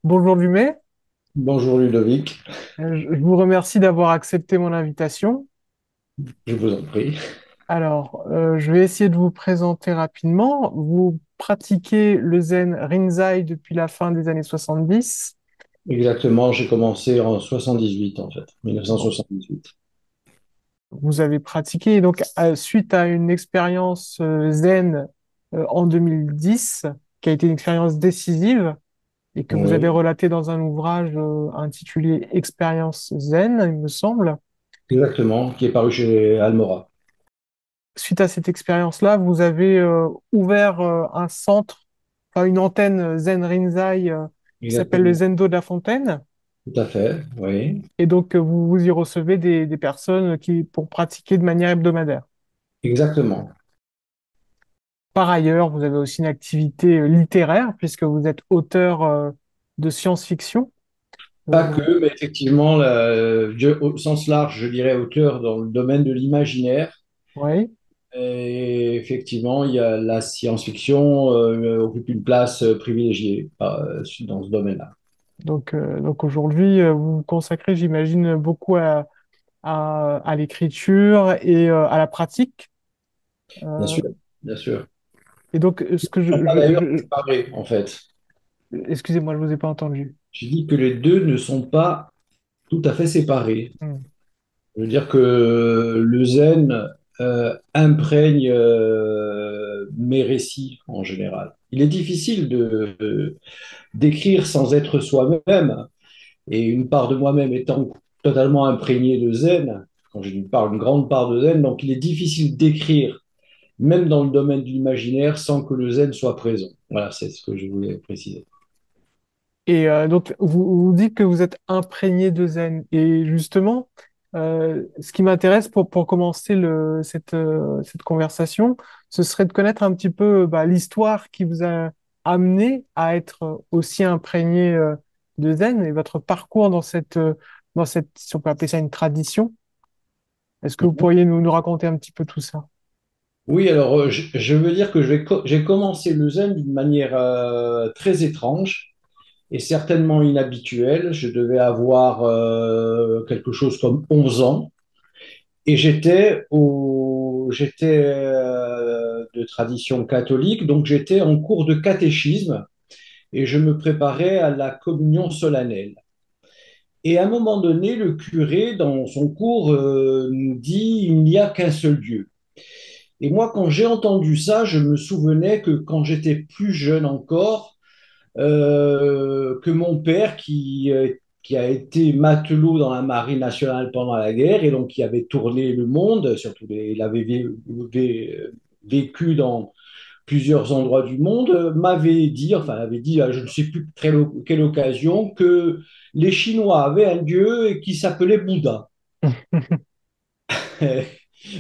Bonjour Lumet. Bonjour Ludovic, Je vous remercie d'avoir accepté mon invitation. je vous en prie. Je vais essayer de vous présenter rapidement. Vous pratiquez le zen Rinzai depuis la fin des années 70. Exactement, j'ai commencé en 78 en fait, Bon, 1978. vous avez pratiqué donc suite à une expérience zen en 2010, qui a été une expérience décisive et que vous avez Oui, relatée dans un ouvrage intitulé Expérience zen, il me semble. exactement, qui est paru chez Almora. Suite à cette expérience-là, vous avez ouvert un centre, enfin une antenne Zen Rinzai qui s'appelle le Exactement, Zendo de la Fontaine. tout à fait, oui, Et donc, vous y recevez des personnes pour pratiquer de manière hebdomadaire. exactement. Par ailleurs, vous avez aussi une activité littéraire, puisque vous êtes auteur de science-fiction. Pas Euh, que, mais effectivement, au sens large, je dirais auteur dans le domaine de l'imaginaire. oui. Et effectivement, il y a la science-fiction occupe une place privilégiée dans ce domaine-là. Donc aujourd'hui, vous vous consacrez, j'imagine, beaucoup à l'écriture et à la pratique. Bien Euh, sûr, bien sûr. et donc, ce que Ils ne sont pas d'ailleurs séparés en fait. excusez-moi, je vous ai pas entendu. Je dis que les deux ne sont pas tout à fait séparés. Hmm. Je veux dire que le zen imprègne mes récits en général. Il est difficile d'écrire sans être soi-même, et une part de moi-même étant totalement imprégnée de zen, quand je parle une grande part de zen, donc il est difficile d'écrire, même dans le domaine de l'imaginaire, sans que le zen soit présent. Voilà, c'est ce que je voulais préciser. Et donc, vous dites que vous êtes imprégné de zen. Et justement, ce qui m'intéresse pour commencer cette conversation, ce serait de connaître un petit peu bah, l'histoire qui vous a amené à être aussi imprégné de zen et votre parcours dans cette, si on peut appeler ça une tradition. Est-ce que vous pourriez nous raconter un petit peu tout ça? Oui, alors je veux dire que j'ai commencé le zen d'une manière très étrange et certainement inhabituelle. Je devais avoir quelque chose comme 11 ans et j'étais de tradition catholique, donc j'étais en cours de catéchisme et je me préparais à la communion solennelle. Et à un moment donné, le curé, dans son cours, nous dit, il n'y a qu'un seul Dieu. Et moi, quand j'ai entendu ça, je me souvenais que quand j'étais plus jeune encore, que mon père, qui a été matelot dans la marine nationale pendant la guerre, et donc qui avait tourné le monde, surtout il avait vécu dans plusieurs endroits du monde, m'avait dit, enfin avait dit, je ne sais plus quelle occasion, que les Chinois avaient un dieu qui s'appelait Bouddha.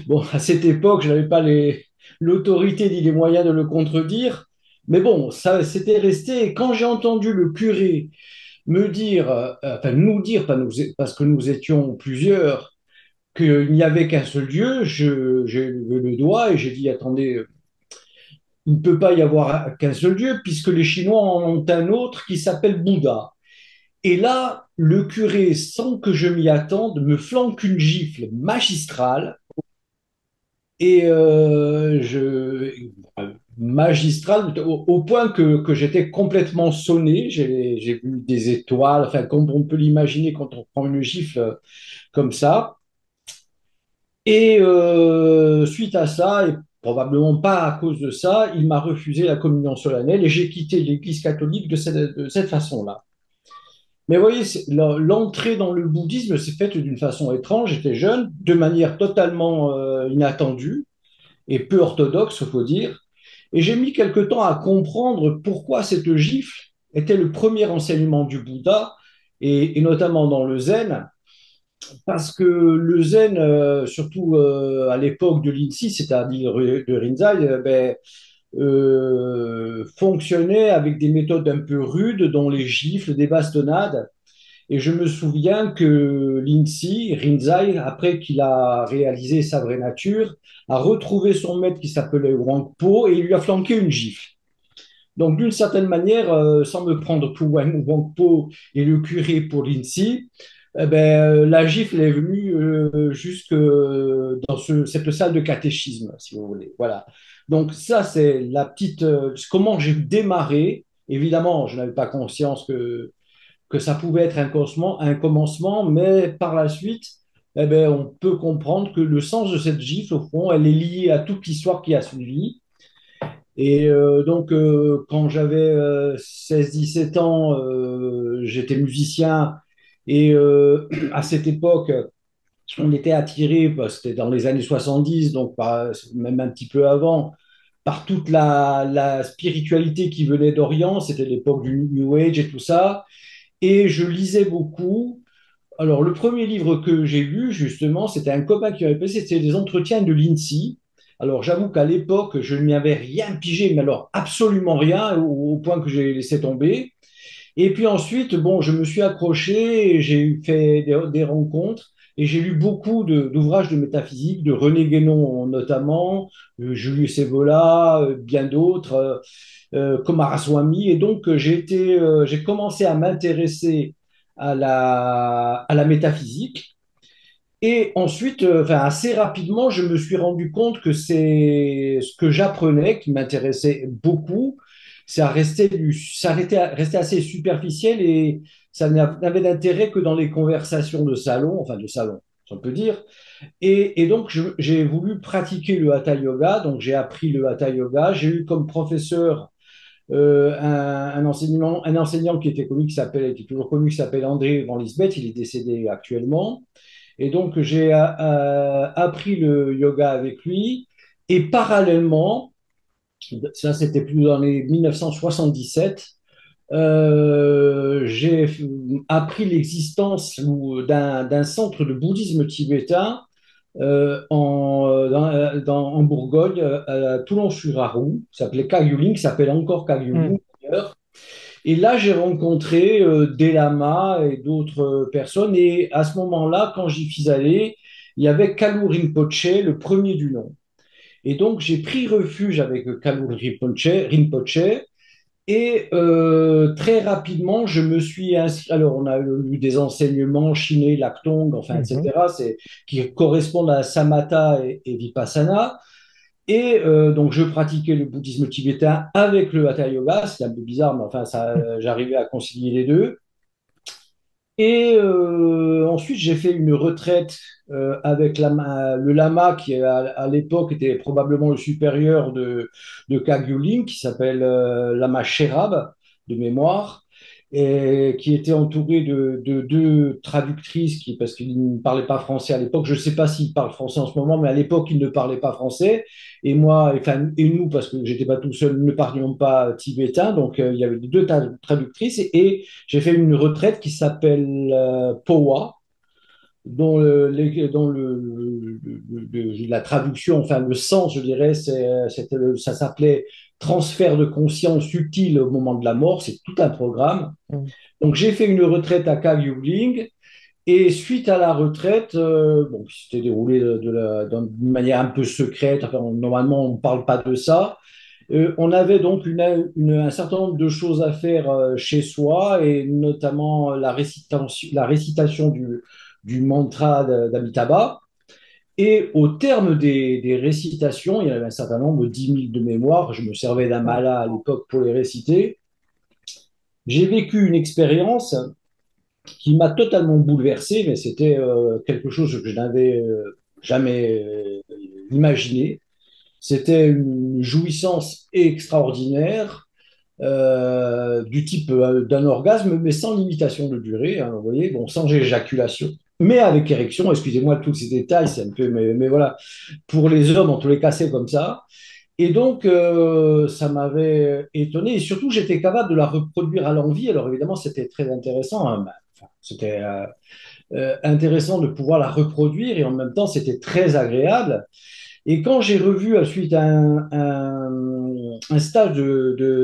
Bon, à cette époque, je n'avais pas l'autorité ni les moyens de le contredire, mais bon, ça c'était resté. Et quand j'ai entendu le curé me dire, enfin nous dire, pas nous, parce que nous étions plusieurs, qu'il n'y avait qu'un seul Dieu, j'ai levé le doigt et j'ai dit, attendez, il ne peut pas y avoir qu'un seul Dieu, puisque les Chinois en ont un autre qui s'appelle Bouddha. Et là, le curé, sans que je m'y attende, me flanque une gifle magistrale et magistral au point que j'étais complètement sonné. J'ai vu des étoiles, enfin, comme on peut l'imaginer quand on prend une gifle comme ça. Et suite à ça, et probablement pas à cause de ça, il m'a refusé la communion solennelle et j'ai quitté l'Église catholique de cette façon-là. Mais vous voyez, l'entrée dans le bouddhisme s'est faite d'une façon étrange. J'étais jeune, de manière totalement inattendue et peu orthodoxe, il faut dire. Et j'ai mis quelque temps à comprendre pourquoi cette gifle était le premier enseignement du Bouddha, et notamment dans le zen, parce que le zen, surtout à l'époque de l'INSI, c'est-à-dire de Rinzai, fonctionnait avec des méthodes un peu rudes, dont les gifles, des bastonnades. Et je me souviens que Lindsay, Rinzai, après qu'il a réalisé sa vraie nature, a retrouvé son maître qui s'appelait Wang Po et il lui a flanqué une gifle. Donc, d'une certaine manière, sans me prendre pour Wang Wangpo et le curé pour Lindsay, eh ben, la gifle est venue jusque dans cette salle de catéchisme, si vous voulez. Voilà. Donc, ça, c'est la petite. Comment j'ai démarré. Évidemment, je n'avais pas conscience que ça pouvait être un commencement, mais par la suite, eh ben, on peut comprendre que le sens de cette gifle, au fond, elle est liée à toute l'histoire qui a suivi. Et donc, quand j'avais 16-17 ans, j'étais musicien. Et à cette époque, on était attiré, bah, c'était dans les années 70, donc même un petit peu avant, par toute la spiritualité qui venait d'Orient. C'était l'époque du New Age et tout ça. Et je lisais beaucoup. Alors, le premier livre que j'ai lu, justement, c'était un copain qui m'avait passé, c'était les entretiens de Lindsay. Alors, j'avoue qu'à l'époque, je n'y avais rien pigé, mais alors absolument rien, au point que j'ai laissé tomber. Et puis ensuite, bon, je me suis accroché, j'ai fait des rencontres et j'ai lu beaucoup d'ouvrages de métaphysique, de René Guénon notamment, Julius Evola, bien d'autres, Coomaraswamy. Et donc, j'ai commencé à m'intéresser à la métaphysique. Et ensuite, enfin, assez rapidement, je me suis rendu compte que c'est ce que j'apprenais qui m'intéressait beaucoup. Ça restait assez superficiel et ça n'avait d'intérêt que dans les conversations de salon, enfin de salon, si on peut dire. Et donc, j'ai voulu pratiquer le Hatha Yoga. Donc, j'ai appris le Hatha Yoga. J'ai eu comme professeur un enseignant qui était connu, qui est toujours connu, qui s'appelle André Van Lisbeth. Il est décédé actuellement. Et donc, j'ai appris le yoga avec lui. Et parallèlement, ça c'était plus dans les 1977, j'ai appris l'existence d'un centre de bouddhisme tibétain en Bourgogne, à Toulon-sur-Arroux, ça s'appelait Kagyuling, qui s'appelle encore Hmm. Kagyuling d'ailleurs. Et là, j'ai rencontré des lamas et d'autres personnes. Et à ce moment-là, quand j'y suis allé, il y avait Kalu Rinpoche, le premier du nom. Et donc, j'ai pris refuge avec Kalu Rinpoche. Et très rapidement, je me suis inscrit. Alors, on a eu des enseignements chinés, Lactong, enfin, Mhm. etc., qui correspondent à Samatha et Vipassana. Et donc, je pratiquais le bouddhisme tibétain avec le hatha yoga. C'est un peu bizarre, mais enfin, j'arrivais à concilier les deux. Et ensuite, j'ai fait une retraite avec le lama qui, à l'époque, était probablement le supérieur de Kagyu qui s'appelle Lama Sherab, de mémoire, et qui était entouré de deux traductrices parce qu'il ne parlait pas français à l'époque. Je ne sais pas s'il parle français en ce moment, mais à l'époque, il ne parlait pas français. Et moi, enfin, et nous, parce que j'étais pas tout seul, ne parlions pas tibétain. Donc, il y avait deux traductrices. Et j'ai fait une retraite qui s'appelle POA, la traduction, enfin le sens, je dirais, ça s'appelait transfert de conscience utile au moment de la mort. C'est tout un programme. Hmm. Donc j'ai fait une retraite à Kagyuling et suite à la retraite, bon, qui s'était déroulée d'une manière un peu secrète, enfin, normalement on ne parle pas de ça, on avait donc un certain nombre de choses à faire chez soi, et notamment la récitation du mantra d'Amitabha. Et au terme des récitations, il y en avait un certain nombre, 10 000 de mémoire, je me servais d'un Oh. mala à l'époque pour les réciter. J'ai vécu une expérience qui m'a totalement bouleversé, mais c'était quelque chose que je n'avais jamais imaginé. C'était une jouissance extraordinaire du type d'un orgasme, mais sans limitation de durée, hein, vous voyez, bon, sans éjaculation, mais avec érection. Excusez-moi de tous ces détails, c'est un peu, mais voilà, pour les hommes, en tous les cas, c'est comme ça. Et donc, ça m'avait étonné. Et surtout, j'étais capable de la reproduire à l'envie. Alors, évidemment, c'était très intéressant, hein. Enfin, c'était intéressant de pouvoir la reproduire et en même temps, c'était très agréable. Et quand j'ai revu, suite à un stage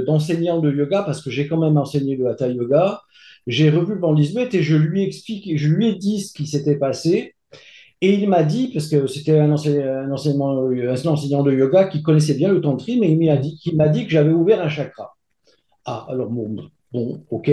d'enseignant de yoga, parce que j'ai quand même enseigné le hatha yoga, j'ai revu Van Lisbeth et je lui explique, je lui ai dit ce qui s'était passé. Et il m'a dit, parce que c'était un enseignant de yoga qui connaissait bien le tantri, mais il m'a Mhm. dit que j'avais ouvert un chakra. Ah, alors bon, ok.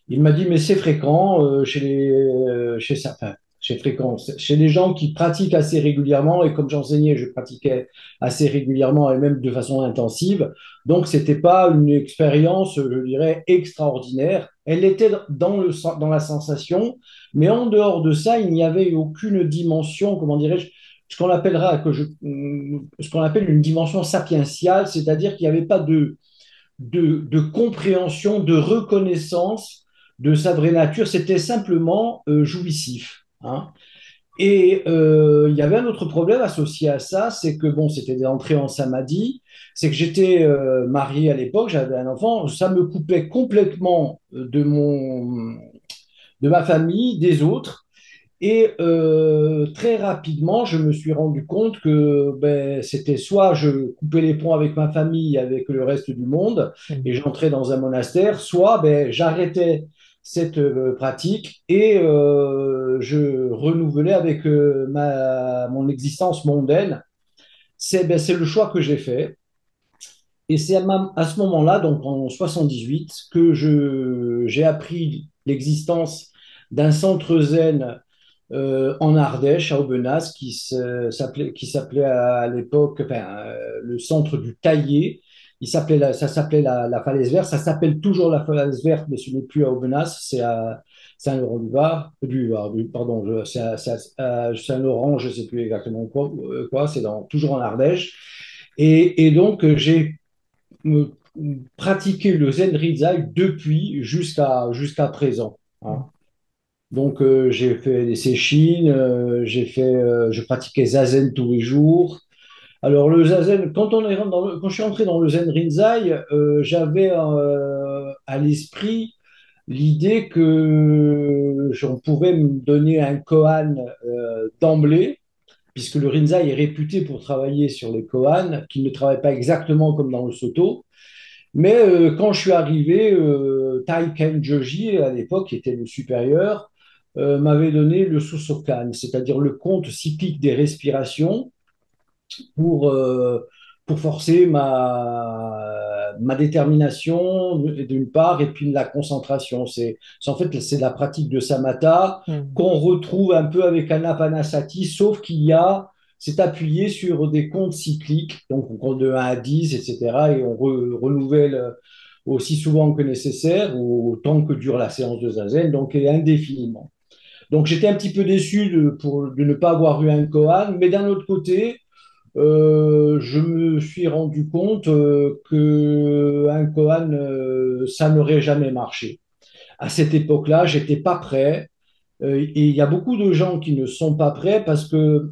Il m'a dit, mais c'est fréquent chez certains, chez fréquent, chez les gens qui pratiquent assez régulièrement, et comme j'enseignais, je pratiquais assez régulièrement et même de façon intensive. Donc, c'était pas une expérience, je dirais, extraordinaire. Elle était dans la sensation, mais en dehors de ça, il n'y avait aucune dimension, comment dirais-je, ce qu'on appelle une dimension sapientiale, c'est-à-dire qu'il n'y avait pas de compréhension, de reconnaissance de sa vraie nature. C'était simplement jouissif. Hein. Et il y avait un autre problème associé à ça, c'est que bon, c'était des entrées en samadhi, c'est que j'étais marié à l'époque, j'avais un enfant, ça me coupait complètement de ma famille, des autres. Et très rapidement, je me suis rendu compte que ben, c'était soit je coupais les ponts avec ma famille, avec le reste du monde, et Mm. j'entrais dans un monastère, soit ben, j'arrêtais cette pratique et je renouvelais avec mon existence mondaine. C'est le choix que j'ai fait. Et c'est à ce moment-là, donc en 78, que j'ai appris l'existence d'un centre zen en Ardèche, à Aubenas, qui s'appelait à l'époque le centre du Taillé. Ça s'appelait la Falaise Verte. Ça s'appelle toujours la Falaise Verte, mais ce n'est plus à Aubenas, c'est à Saint-Laurent-du-Var, pardon, c'est à Saint-Laurent, je ne sais plus exactement quoi, c'est toujours en Ardèche. Et donc, j'ai me- pratiqué le Zen Rinzai depuis jusqu'à présent. Hein. Mm. Donc, j'ai fait des séchines, je pratiquais Zazen tous les jours. Alors, le Zazen, quand je suis entré dans le Zen Rinzai, j'avais à l'esprit l'idée que j'en pouvais me donner un koan d'emblée, puisque le Rinzai est réputé pour travailler sur les koans, qui ne travaillent pas exactement comme dans le Soto. Mais quand je suis arrivé, Taiken Joji, à l'époque, qui était le supérieur, m'avait donné le Susokan, c'est-à-dire le compte cyclique des respirations pour, euh, pour forcer ma détermination d'une part et puis la concentration. En fait, c'est la pratique de Samatha Mm. qu'on retrouve un peu avec Anapanasati, sauf c'est appuyé sur des comptes cycliques, donc on compte de 1 à 10, etc. Et on renouvelle aussi souvent que nécessaire, ou autant que dure la séance de Zazen, donc indéfiniment. Donc j'étais un petit peu déçu de ne pas avoir eu un koan, mais d'un autre côté, je me suis rendu compte que un koan, ça n'aurait jamais marché. À cette époque-là, j'étais pas prêt. Et il y a beaucoup de gens qui ne sont pas prêts parce que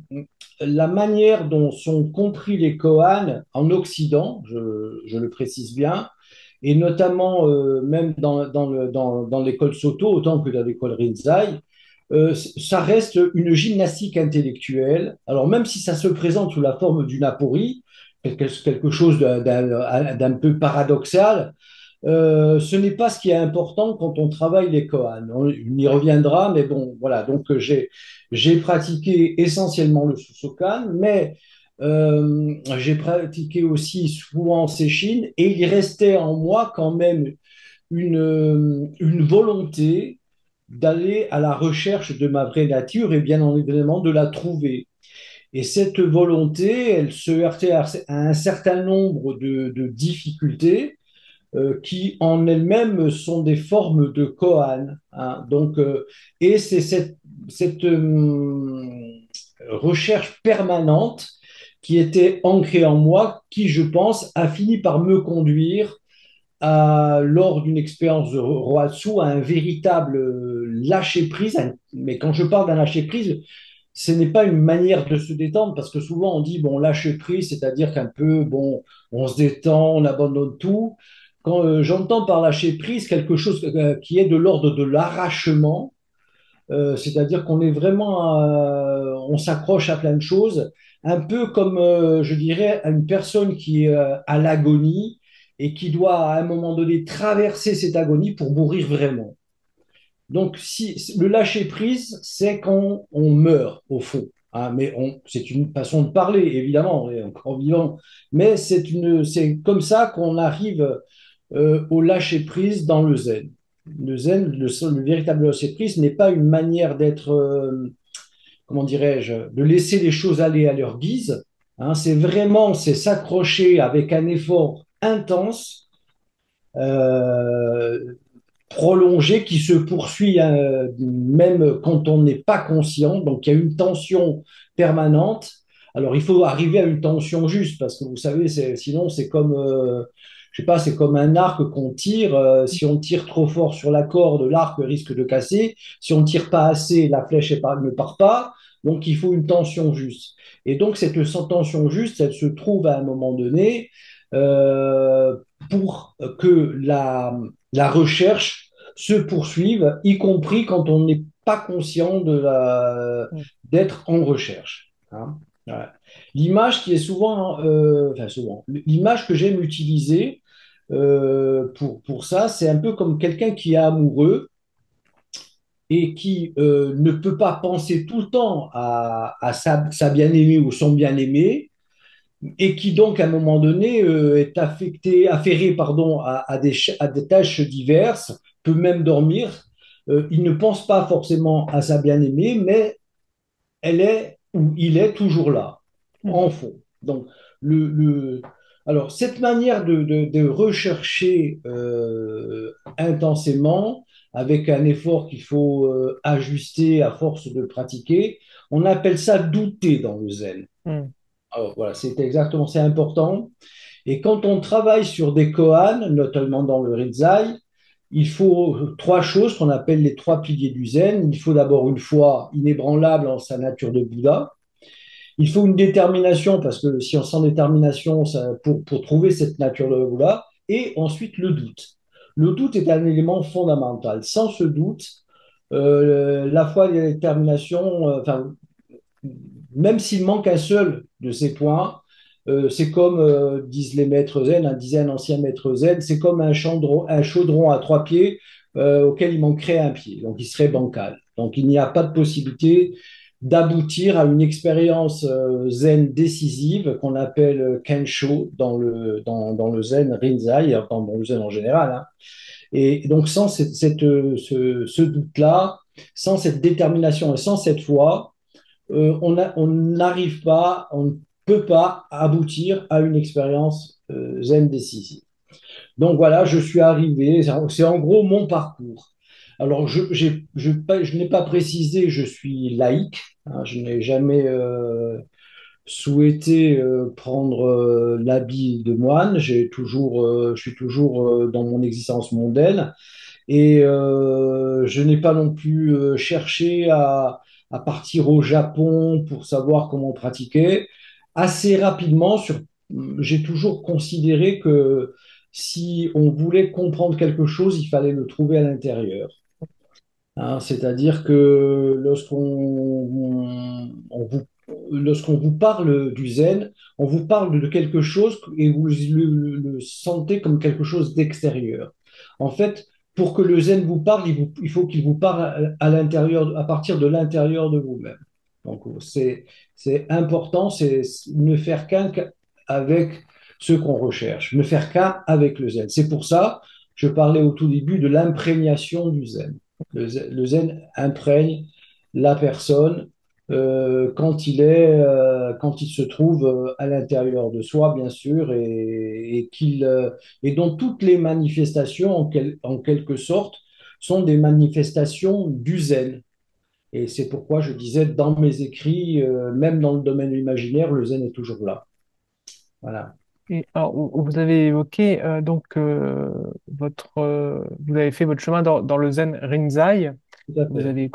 la manière dont sont compris les koans en Occident, je le précise bien, et notamment même dans l'école Soto, autant que dans l'école Rinzai, ça reste une gymnastique intellectuelle. Alors même si ça se présente sous la forme d'une aporie, quelque chose d'un peu paradoxal, ce n'est pas ce qui est important quand on travaille les koans. On y reviendra, mais bon, voilà. Donc, j'ai pratiqué essentiellement le Susokan, mais j'ai pratiqué aussi souvent en séchine, et il restait en moi quand même une volonté d'aller à la recherche de ma vraie nature et bien évidemment de la trouver. Et cette volonté, elle se heurtait à un certain nombre de difficultés qui en elles-mêmes sont des formes de koan. Hein. Donc, et c'est cette recherche permanente qui était ancrée en moi, qui, je pense, a fini par me conduire lors d'une expérience de Roatsu à un véritable lâcher-prise. Mais quand je parle d'un lâcher-prise, ce n'est pas une manière de se détendre, parce que souvent on dit, bon, lâcher-prise, c'est-à-dire qu'un peu, bon, on se détend, on abandonne tout. Quand j'entends par lâcher-prise quelque chose qui est de l'ordre de l'arrachement, c'est-à-dire qu'on est vraiment, on s'accroche à plein de choses, un peu comme, je dirais, à une personne qui est à l'agonie et qui doit à un moment donné traverser cette agonie pour mourir vraiment. Donc, si le lâcher prise, c'est quand on meurt au fond. Hein, mais c'est une façon de parler, évidemment, on est encore vivant. Mais c'est comme ça qu'on arrive. au lâcher-prise dans le zen. Le zen, le véritable lâcher-prise n'est pas une manière d'être, comment dirais-je, de laisser les choses aller à leur guise. Hein, c'est s'accrocher avec un effort intense, euh, prolongé, qui se poursuit même quand on n'est pas conscient. Donc il y a une tension permanente. Alors il faut arriver à une tension juste, parce que vous savez, sinon c'est comme, je sais pas, c'est comme un arc qu'on tire. Si on tire trop fort sur la corde, l'arc risque de casser. Si on tire pas assez, la flèche ne part pas. Donc il faut une tension juste. Et donc cette tension juste, elle se trouve à un moment donné euh, pour que la recherche se poursuive, y compris quand on n'est pas conscient d'être en recherche. Hein. Voilà. L'image qui est souvent, enfin souvent, l'image que j'aime utiliser pour ça, c'est un peu comme quelqu'un qui est amoureux et qui ne peut pas penser tout le temps à sa bien-aimée ou son bien-aimé, et qui donc à un moment donné est affairé pardon, à des tâches diverses, peut même dormir. Il ne pense pas forcément à sa bien-aimée, mais elle est ou il est toujours là, Mhm. en fond. Donc, le, le- alors, cette manière de rechercher intensément, avec un effort qu'il faut ajuster à force de pratiquer, on appelle ça douter dans le zen. Mhm. Alors, voilà, c'est important. Et quand on travaille sur des koans, notamment dans le Rinzai, il faut trois choses qu'on appelle les trois piliers du Zen. Il faut d'abord une foi inébranlable en sa nature de Bouddha. Il faut une détermination, parce que si on sent détermination pour trouver cette nature de Bouddha. Et ensuite le doute. Le doute est un élément fondamental. Sans ce doute, la foi et la détermination, enfin, même s'il manque un seul de ces points, c'est comme disent les maîtres zen, disait un ancien maître zen, c'est comme un chaudron à trois pieds auquel il manquerait un pied, donc il serait bancal. Donc il n'y a pas de possibilité d'aboutir à une expérience zen décisive qu'on appelle kensho dans le zen rinzai, dans le zen en général. Hein. Et donc sans ce doute-là, sans cette détermination et sans cette foi, on n'arrive pas, on ne peut pas aboutir à une expérience zen décisive. Donc voilà, je suis arrivé, c'est en gros mon parcours. Alors, je n'ai pas précisé, je suis laïque, hein, je n'ai jamais souhaité prendre l'habit de moine, je suis toujours dans mon existence mondaine, et je n'ai pas non plus cherché à partir au Japon pour savoir comment pratiquer. Assez rapidement, j'ai toujours considéré que si on voulait comprendre quelque chose, il fallait le trouver à l'intérieur. Hein, c'est-à-dire que lorsqu'on vous parle du zen, on vous parle de quelque chose et vous le sentez comme quelque chose d'extérieur. En fait, pour que le zen vous parle, il faut qu'il vous parle à l'intérieur, à partir de l'intérieur de vous-même. Donc, c'est important, c'est ne faire qu'un avec ce qu'on recherche, ne faire qu'un avec le zen. C'est pour ça, je parlais au tout début de l'imprégnation du zen. Le zen imprègne la personne quand il se trouve à l'intérieur de soi, bien sûr, et dont toutes les manifestations, en quelque sorte, sont des manifestations du zen. Et c'est pourquoi je disais dans mes écrits, même dans le domaine de l'imaginaire, le zen est toujours là. Voilà, Et alors, vous avez évoqué vous avez fait votre chemin dans le Zen Rinzai. tout à Vous fait. avez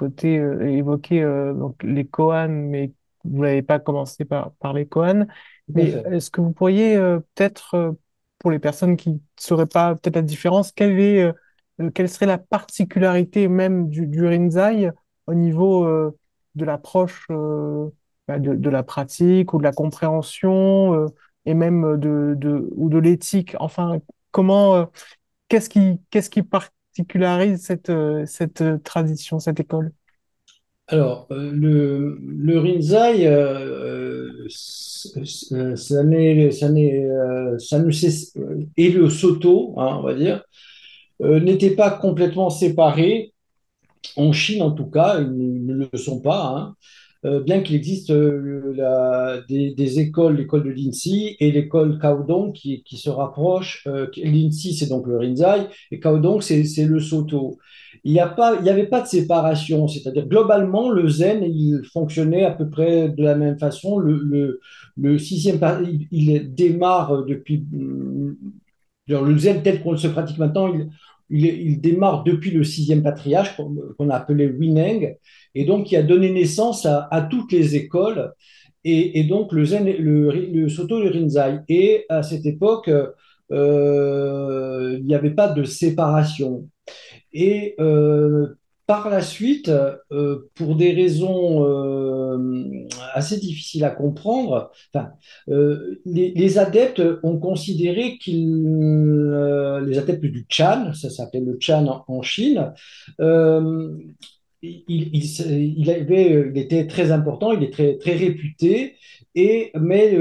évoqué donc les koans, mais vous n'avez pas commencé par les koans. Tout à Mais fait. est-ce que vous pourriez peut-être, pour les personnes qui ne sauraient pas peut-être la différence, quelle serait la particularité même du Rinzai au niveau de l'approche de la pratique ou de la compréhension et même ou de l'éthique? Enfin, comment, qu'est-ce qui particularise cette tradition, cette école? Alors, le Rinzai, ça ne cesse, et le Soto, hein, on va dire, n'étaient pas complètement séparés. En Chine, en tout cas, ils ne le sont pas, hein. Bien qu'il existe des écoles, l'école de Linxi et l'école Caodong qui se rapprochent. Linxi, c'est donc le Rinzai, et Caodong, c'est le Soto. Il n'y avait pas de séparation, c'est-à-dire globalement, le zen, il fonctionnait à peu près de la même façon. Le sixième, il démarre depuis alors, le zen tel qu'on se pratique maintenant, il démarre depuis le sixième patriarche qu'on a appelé Huineng, et donc qui a donné naissance à toutes les écoles, et donc le zen, le Soto et le Rinzai. Et à cette époque, il n'y avait pas de séparation. Et par la suite, pour des raisons assez difficiles à comprendre, enfin, les adeptes ont considéré les adeptes du Chan, ça s'appelle le Chan en Chine, euh, il était très important, il est très, très réputé, mais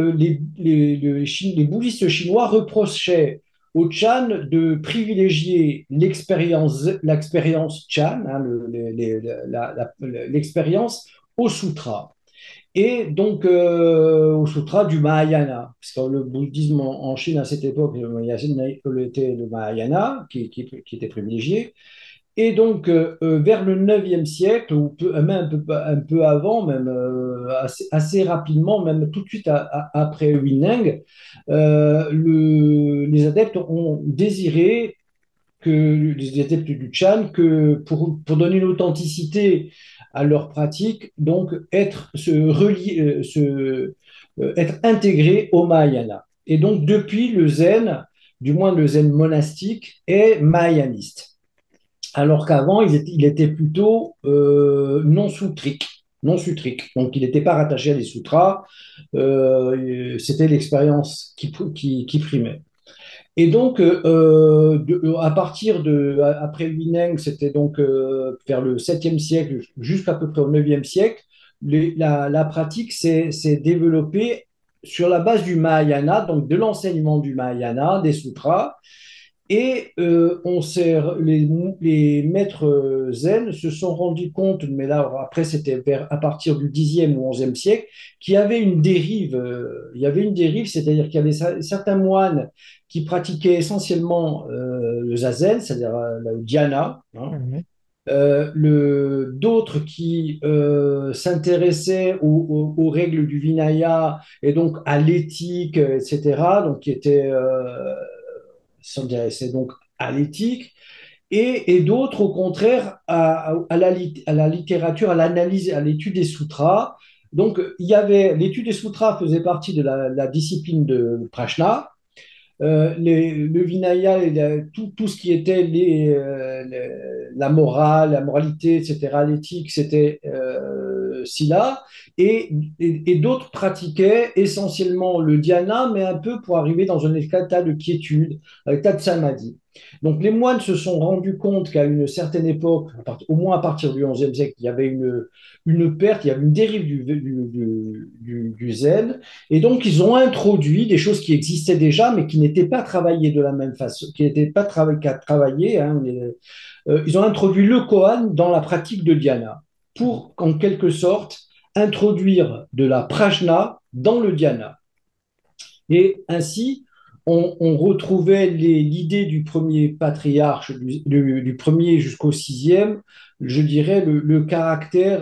les bouddhistes chinois reprochaient au Chan de privilégier l'expérience Chan, hein, l'expérience au sutra. Et donc au sutra du Mahayana, parce que le bouddhisme en Chine à cette époque, était le Mahayana qui était privilégié. Et donc, vers le 9e siècle, ou même un peu avant, même assez rapidement, même tout de suite après Huineng, les adeptes ont désiré que les adeptes du Chan, que pour donner une authenticité à leur pratique, donc être intégrés au Mahayana. Et donc, depuis le zen, du moins le zen monastique, est mahayaniste, alors qu'avant, il était plutôt non-sutrique. Non-sutrique. Donc, il n'était pas rattaché à des sutras. C'était l'expérience qui primait. Et donc, à partir après Huineng, c'était donc vers le 7e siècle jusqu'à peu près au 9e siècle, la pratique s'est développée sur la base du Mahayana, donc de l'enseignement du Mahayana, des sutras, et les maîtres zen se sont rendus compte, mais là après c'était à partir du 10e ou 11e siècle, qu'il y avait une dérive. Il y avait une dérive, c'est-à-dire qu'il y avait certains moines qui pratiquaient essentiellement le zazen, c'est-à-dire le dhyana, hein, Mhm. d'autres qui s'intéressaient aux règles du Vinaya et donc à l'éthique, etc., donc qui étaient s'intéressaient donc à l'éthique, et d'autres, au contraire, à la littérature, à l'analyse, à l'étude des sutras. Donc, l'étude des sutras faisait partie de la discipline de Prajna. Le Vinaya, tout ce qui était la morale, la moralité, etc., l'éthique, c'était Sila. Et d'autres pratiquaient essentiellement le dhyana, mais un peu pour arriver dans un état de quiétude, un état de samadhi. Donc les moines se sont rendus compte qu'à une certaine époque, au moins à partir du XIe siècle, il y avait une perte, il y avait une dérive du zen, et donc, ils ont introduit des choses qui existaient déjà, mais qui n'étaient pas travaillées de la même façon, qui n'étaient pas travaillées, hein, ils ont introduit le koan dans la pratique de dhyana pour, en quelque sorte, introduire de la prajna dans le dhyana. Et ainsi, on retrouvait l'idée du premier patriarche, du premier jusqu'au sixième, je dirais le caractère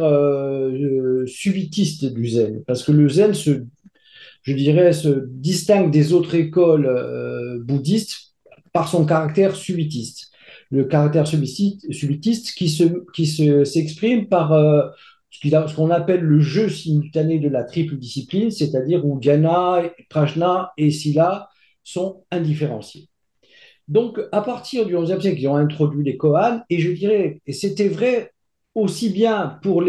subitiste du zen. Parce que le zen je dirais, se distingue des autres écoles bouddhistes par son caractère subitiste. Le caractère subitiste s'exprime par ce qu'on appelle le jeu simultané de la triple discipline, c'est-à-dire où dhyana, prajna et sila sont indifférenciés. Donc, à partir du XIe siècle, ils ont introduit les koans, et je dirais, et c'était vrai aussi bien pour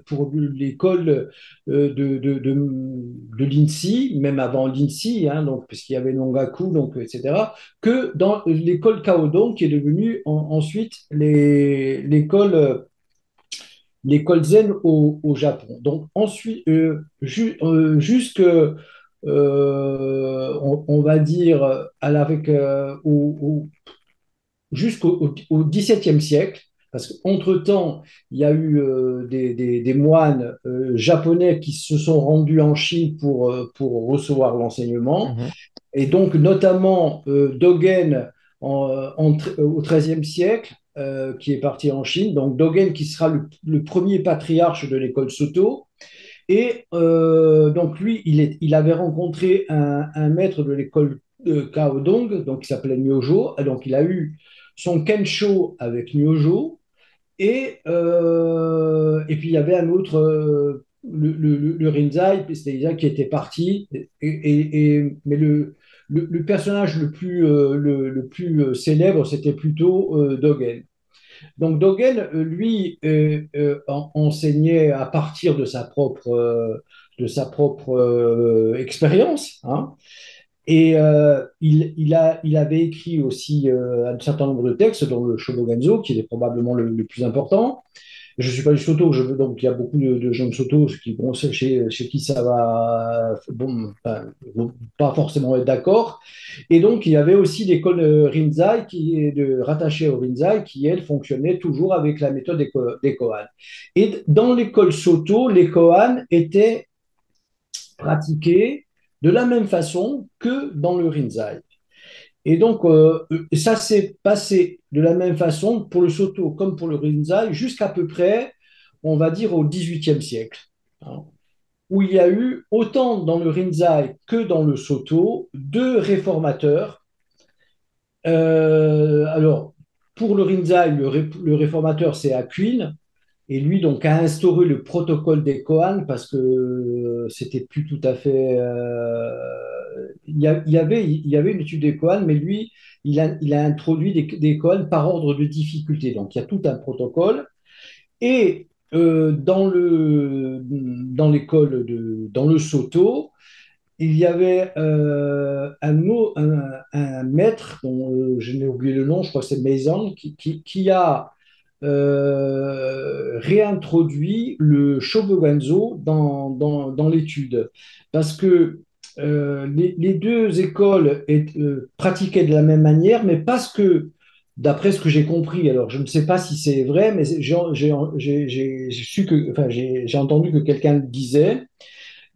pour l'école de l'INSI, même avant l'INSI, hein, donc, puisqu'il y avait Nongaku, donc, etc., que dans l'école Kaodong, qui est devenue ensuite l'école zen au Japon. Donc ensuite, jusque, on va dire, avec, jusqu'au XVIIe siècle, parce qu'entre-temps, il y a eu des moines japonais qui se sont rendus en Chine pour recevoir l'enseignement. Mhm. Et donc, notamment Dogen au XIIIe siècle, qui est parti en Chine. Donc, Dogen qui sera le premier patriarche de l'école Soto. Et donc, lui, il avait rencontré un maître de l'école Kaodong, donc qui s'appelait Myojo. Donc, il a eu son Kensho avec Myojo. Et puis, il y avait un autre, le Rinzai, c'est-à-dire qui était parti. Mais le personnage le plus célèbre, c'était plutôt Dogen. Donc Dogen, lui, enseignait à partir de sa propre expérience, hein. Et il avait écrit aussi un certain nombre de textes, dont le Shobogenzo, qui est probablement le plus important. Je ne suis pas du Soto, donc il y a beaucoup de gens de Soto qui, bon, chez qui ça va, bon, enfin, vont pas forcément être d'accord. Et donc il y avait aussi l'école Rinzai qui est rattachée au Rinzai, qui elle fonctionnait toujours avec la méthode des koans. Et dans l'école Soto, les koans étaient pratiqués de la même façon que dans le Rinzai. Et donc, ça s'est passé de la même façon pour le Soto comme pour le Rinzai jusqu'à peu près, on va dire, au XVIIIe siècle, hein, où il y a eu, autant dans le Rinzai que dans le Soto, deux réformateurs. Alors, pour le Rinzai, le réformateur, c'est Aquin, et lui, donc, a instauré le protocole des Koans parce que c'était plus tout à fait. Il y avait une étude des Koans, mais lui, il a introduit des Koans par ordre de difficulté. Donc, il y a tout un protocole. Et dans l'école, dans le Soto, il y avait un maître, dont je n'ai oublié le nom, je crois que c'est Maison, qui a réintroduit le Shobogenzo dans l'étude. Parce que les deux écoles pratiquaient de la même manière, mais parce que, d'après ce que j'ai compris, alors je ne sais pas si c'est vrai, mais j'ai entendu que quelqu'un le disait.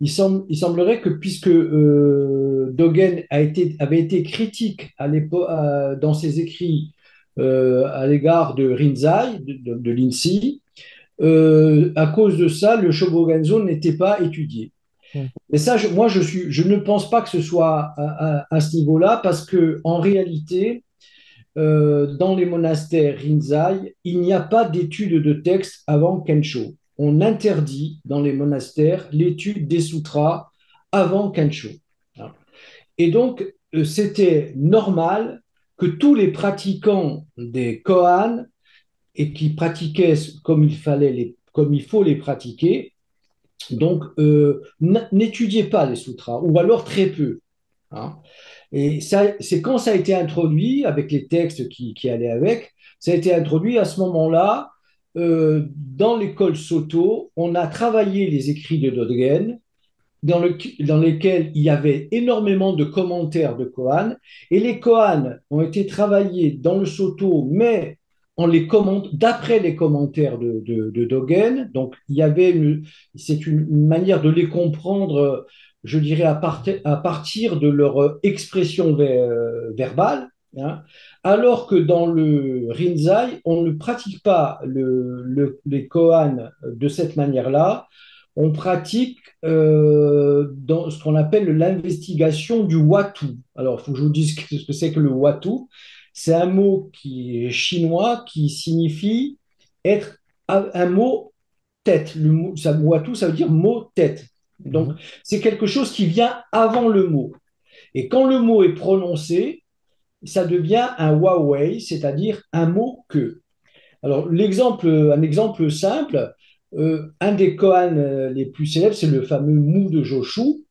Il semblerait que puisque Dogen avait été critique dans ses écrits à l'égard de Rinzai, de Lindsay, à cause de ça, le Shobogenzo n'était pas étudié. Mhm. Mais ça, je ne pense pas que ce soit à ce niveau-là, parce que en réalité, dans les monastères Rinzai, il n'y a pas d'étude de texte avant Kensho. On interdit dans les monastères l'étude des sutras avant Kensho. Et donc, c'était normal que tous les pratiquants des koans et qui pratiquaient comme il faut les pratiquer, donc n'étudiaient pas les sutras, ou alors très peu, hein. Et ça, c'est quand ça a été introduit, avec les textes qui allaient avec, ça a été introduit à ce moment-là, dans l'école Soto, on a travaillé les écrits de Dogen, dans lesquels il y avait énormément de commentaires de Kohan, et les Kohan ont été travaillés dans le Soto, mais d'après les commentaires de Dogen. Donc, c'est une manière de les comprendre, je dirais, à partir de leur expression verbale, hein, alors que dans le Rinzai, on ne pratique pas les Kohan de cette manière-là. On pratique dans ce qu'on appelle l'investigation du Watu. Alors, il faut que je vous dise ce que c'est que le Watu. C'est un mot qui est chinois qui signifie être un mot tête. Watu, ça veut dire mot tête. Donc, Mhm. c'est quelque chose qui vient avant le mot. Et quand le mot est prononcé, ça devient un Huawei, c'est-à-dire un mot que. Alors, un exemple simple, un des koans les plus célèbres, c'est le fameux Mou de Joshu.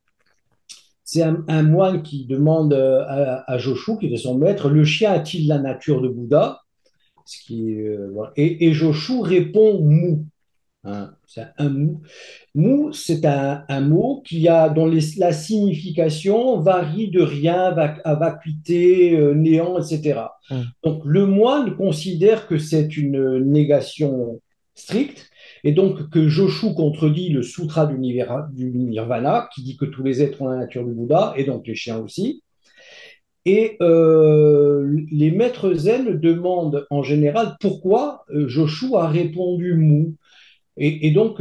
C'est un moine qui demande à Joshu, qui est son maître, le chien a-t-il la nature de Bouddha? Voilà. Et Joshu répond Mou. hein. C'est un mou. Mou, c'est un mot dont la signification varie de rien, à vacuité, néant, etc. Hmm. Donc, le moine considère que c'est une négation stricte, et donc que Joshu contredit le Sutra du Nirvana, qui dit que tous les êtres ont la nature du Bouddha, et donc les chiens aussi. Et les maîtres zen demandent en général pourquoi Joshu a répondu mou et donc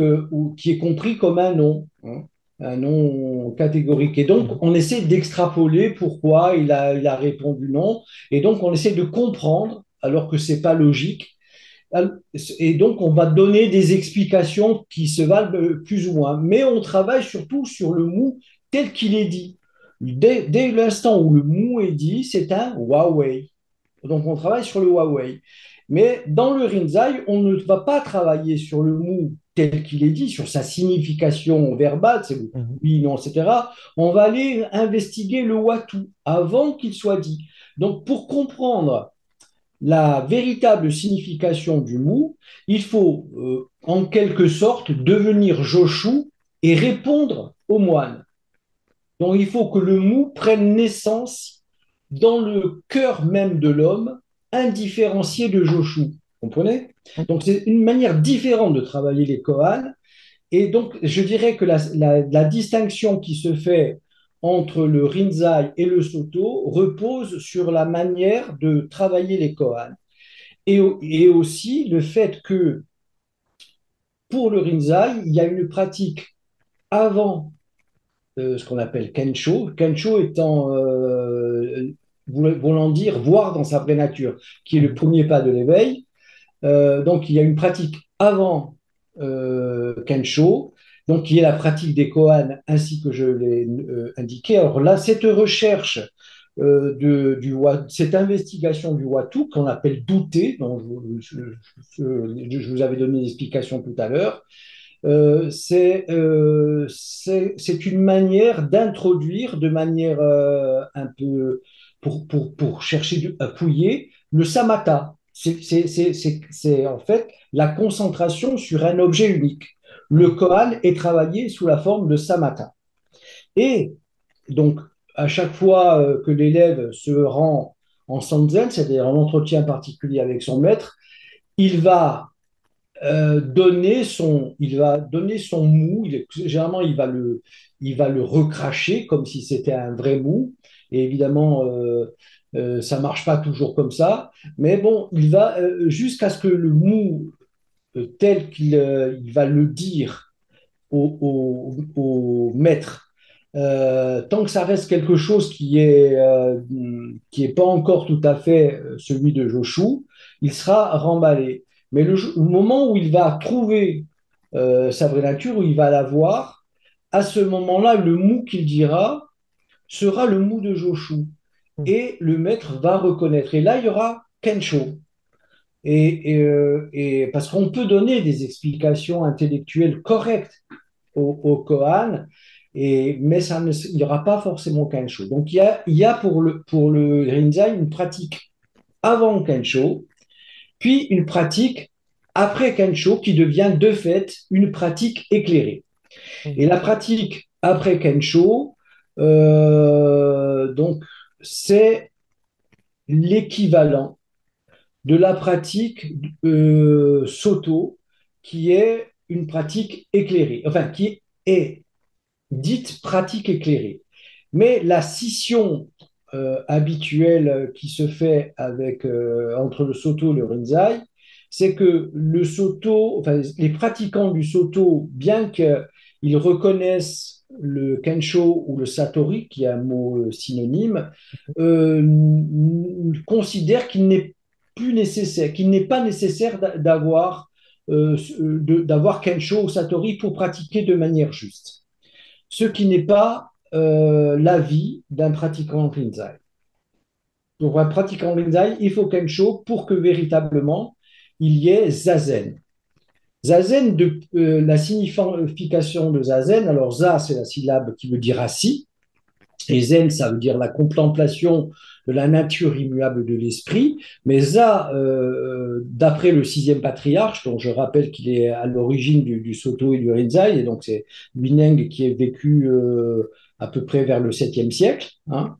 qui est compris comme un nom, hein, un nom catégorique. Et donc, Mhm. on essaie d'extrapoler pourquoi il a répondu non, et donc on essaie de comprendre, alors que c'est pas logique. Et donc, on va donner des explications qui se valent plus ou moins. Mais on travaille surtout sur le mou tel qu'il est dit. Dès l'instant où le mou est dit, c'est un Huawei. Donc, on travaille sur le Huawei. Mais dans le Rinzai, on ne va pas travailler sur le mou tel qu'il est dit, sur sa signification verbale, c'est Mhm. oui, non, etc. On va aller investiguer le Watu avant qu'il soit dit. Donc, pour comprendre la véritable signification du mot, il faut en quelque sorte devenir Joshu et répondre au moine. Donc il faut que le mot prenne naissance dans le cœur même de l'homme, indifférencié de Joshu. Vous comprenez? Donc c'est une manière différente de travailler les koans. Et donc je dirais que la distinction qui se fait entre le Rinzai et le Soto repose sur la manière de travailler les koans. Et aussi le fait que pour le Rinzai, il y a une pratique avant ce qu'on appelle Kensho. Kensho étant, voulant dire voir dans sa vraie nature, qui est le Mhm. premier pas de l'éveil. Donc il y a une pratique avant Kensho, donc qui est la pratique des koans ainsi que je l'ai indiqué. Alors là, cette recherche cette investigation du Watu qu'on appelle douter, dont je vous avais donné l'explication tout à l'heure, c'est une manière d'introduire de manière un peu pour chercher à fouiller le samatha. C'est en fait la concentration sur un objet unique. Le Mhm. koan est travaillé sous la forme de samatha. Et donc, à chaque fois que l'élève se rend en sanzen, c'est-à-dire en entretien particulier avec son maître, il va il va donner son mou. Généralement, il va le recracher comme si c'était un vrai mou. Et évidemment, ça marche pas toujours comme ça. Mais bon, il va jusqu'à ce que le mou tel il va le dire au maître. Tant que ça reste quelque chose qui est pas encore tout à fait celui de Joshu, il sera remballé. Mais au moment où il va trouver sa vraie nature, où il va la voir, à ce moment-là, le mot qu'il dira sera le mot de Joshu. Mhm. Et le maître va reconnaître. Et là, il y aura Kensho. Et parce qu'on peut donner des explications intellectuelles correctes au Kohan, mais il n'y aura pas forcément Kensho. Donc il y a pour le Rinzai une pratique avant Kensho, puis une pratique après Kensho qui devient de fait une pratique éclairée. Et Mhm. la pratique après Kensho, donc c'est l'équivalent de la pratique Soto, qui est une pratique éclairée, enfin qui est dite pratique éclairée. Mais la scission habituelle qui se fait entre le Soto et le Rinzai, c'est que le Soto, enfin, les pratiquants du Soto, bien qu'ils reconnaissent le Kensho ou le Satori, qui est un mot synonyme, considèrent qu'il n'est pas nécessaire d'avoir Kensho ou Satori pour pratiquer de manière juste, ce qui n'est pas l'avis d'un pratiquant Rinzai. Pour un pratiquant Rinzai, il faut Kensho pour que véritablement il y ait Zazen. Zazen, la signification de Zazen, alors Za, c'est la syllabe qui veut dire assis, Et zen, ça veut dire la contemplation de la nature immuable de l'esprit. Mais ça, d'après le sixième patriarche, dont je rappelle qu'il est à l'origine du Soto et du Rinzai, et donc c'est Huineng qui est vécu à peu près vers le septième siècle, hein.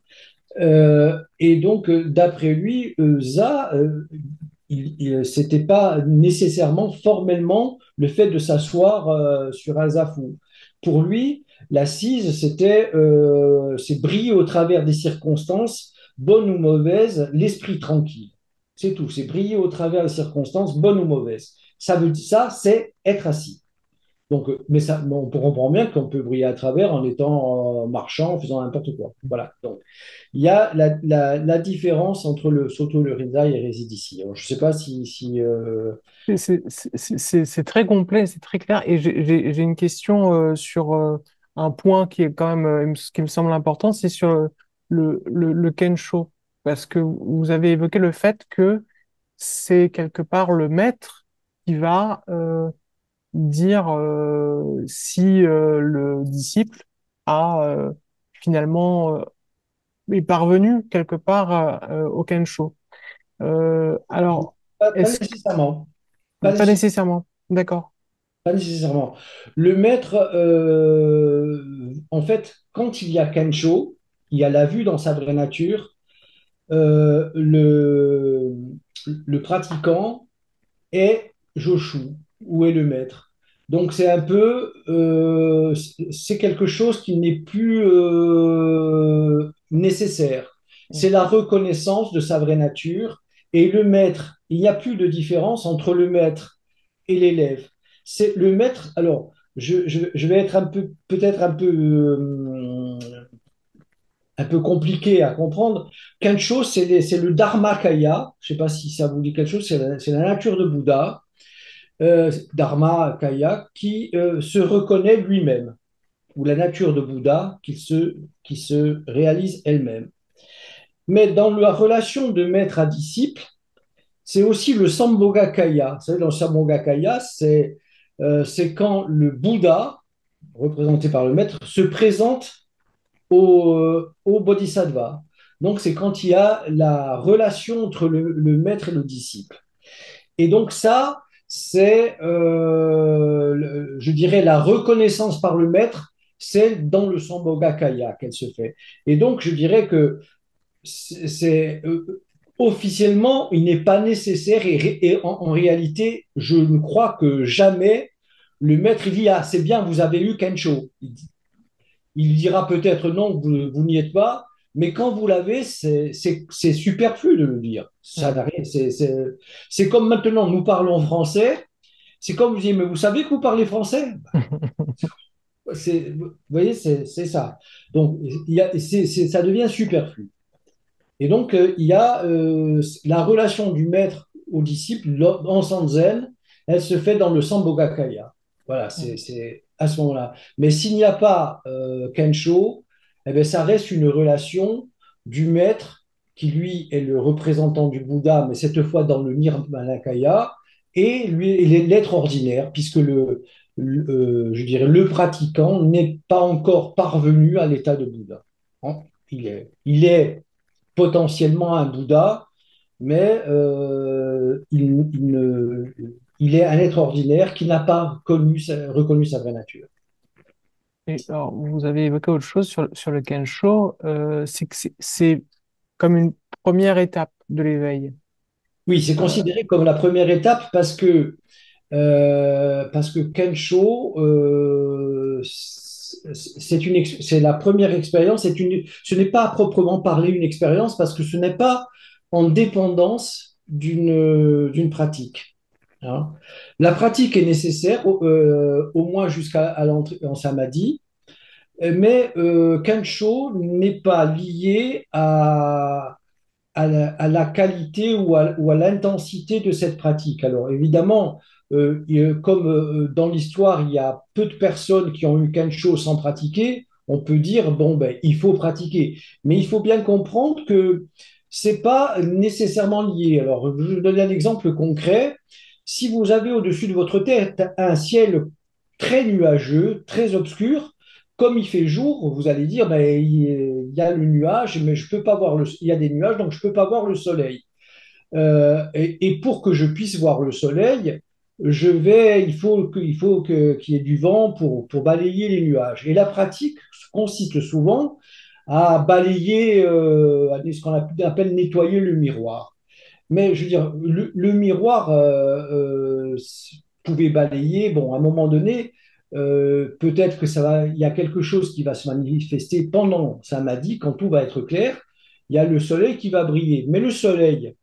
Et donc, d'après lui, ça, c'était pas nécessairement formellement le fait de s'asseoir sur un zafou. Pour lui, l'assise, c'est briller au travers des circonstances, bonnes ou mauvaises, l'esprit tranquille. C'est tout. C'est briller au travers des circonstances, bonnes ou mauvaises. Ça, c'est être assis. Donc, mais ça, on comprend bien qu'on peut briller à travers en étant marchant, en faisant n'importe quoi. Voilà. Donc, il y a la différence entre le Soto, le Rinzai et réside ici. Alors, je ne sais pas si. C'est très complet, c'est très clair. Et j'ai une question sur un point qui est quand même, ce qui me semble important, c'est sur le Kensho. Parce que vous avez évoqué le fait que c'est quelque part le maître qui va dire si le disciple a finalement est parvenu quelque part au Kensho. Alors, Pas est-ce nécessairement. que, Pas pas nécessairement. nécessairement, d'accord. Pas nécessairement. Le maître, en fait, quand il y a Kensho, il y a la vue dans sa vraie nature. euh, le, le pratiquant est Joshu, ou est le maître. Donc c'est un peu, c'est quelque chose qui n'est plus nécessaire. C'est la reconnaissance de sa vraie nature. Et le maître, il n'y a plus de différence entre le maître et l'élève. C'est le maître. Alors, je vais être peut-être un peu compliqué à comprendre. Kensho, c'est le Dharmakaya. Je ne sais pas si ça vous dit quelque chose. C'est la nature de Bouddha, Dharmakaya, qui se reconnaît lui-même, ou la nature de Bouddha qui se réalise elle-même. Mais dans la relation de maître à disciple, c'est aussi le Sambhogakaya. Vous savez, dans le Sambhogakaya, c'est quand le Bouddha, représenté par le maître, se présente au bodhisattva. Donc, c'est quand il y a la relation entre le maître et le disciple. Et donc, ça, c'est, je dirais, la reconnaissance par le maître, c'est dans le Sambhogakaya qu'elle se fait. Et donc, je dirais que officiellement, il n'est pas nécessaire et en réalité, je ne crois que jamais le maître il dit ah c'est bien vous avez eu Kensho. Il dira peut-être non, vous n'y êtes pas, mais quand vous l'avez, c'est superflu de le dire. Ça n'a rien. C'est comme maintenant, nous parlons français. C'est comme vous dites, mais vous savez que vous parlez français? Vous voyez, c'est ça. Donc, ça devient superflu. Et donc, il y a la relation du maître au disciple en Sanzen, elle se fait dans le Sambhogakaya. Voilà, c'est à ce moment-là. Mais s'il n'y a pas Kensho, eh bien, ça reste une relation du maître qui, lui, est le représentant du Bouddha, mais cette fois dans le Nirmanakaya, et lui, il est l'être ordinaire, puisque je dirais, le pratiquant n'est pas encore parvenu à l'état de Bouddha. Hein. Il est potentiellement un Bouddha, mais il est un être ordinaire qui n'a pas reconnu sa vraie nature. Et alors, vous avez évoqué autre chose sur le Kensho, c'est que c'est comme une première étape de l'éveil. Oui, c'est Euh, considéré comme la première étape parce que Kensho, c'est la première expérience. Ce n'est pas à proprement parler une expérience parce que ce n'est pas en dépendance d'une pratique. Hein. La pratique est nécessaire, au moins jusqu'à l'entrée en samadhi, mais Kensho n'est pas lié à la qualité ou à l'intensité de cette pratique. Alors évidemment, comme dans l'histoire, il y a peu de personnes qui ont eu Kensho sans pratiquer, on peut dire, bon, ben, il faut pratiquer. Mais il faut bien comprendre que c'est pas nécessairement lié. Alors, je vais vous donner un exemple concret. Si vous avez au-dessus de votre tête un ciel très nuageux, très obscur, comme il fait jour, vous allez dire, ben, il y a le nuage, mais je peux pas voir il y a des nuages, donc je peux pas voir le soleil. Et pour que je puisse voir le soleil, qu'il y ait du vent pour balayer les nuages. Et la pratique consiste souvent à balayer, à ce qu'on appelle nettoyer le miroir. Mais je veux dire, le miroir pouvait balayer, bon, à un moment donné, peut-être que il y a quelque chose qui va se manifester pendant ça m'a dit, quand tout va être clair, il y a le soleil qui va briller. Mais le soleil,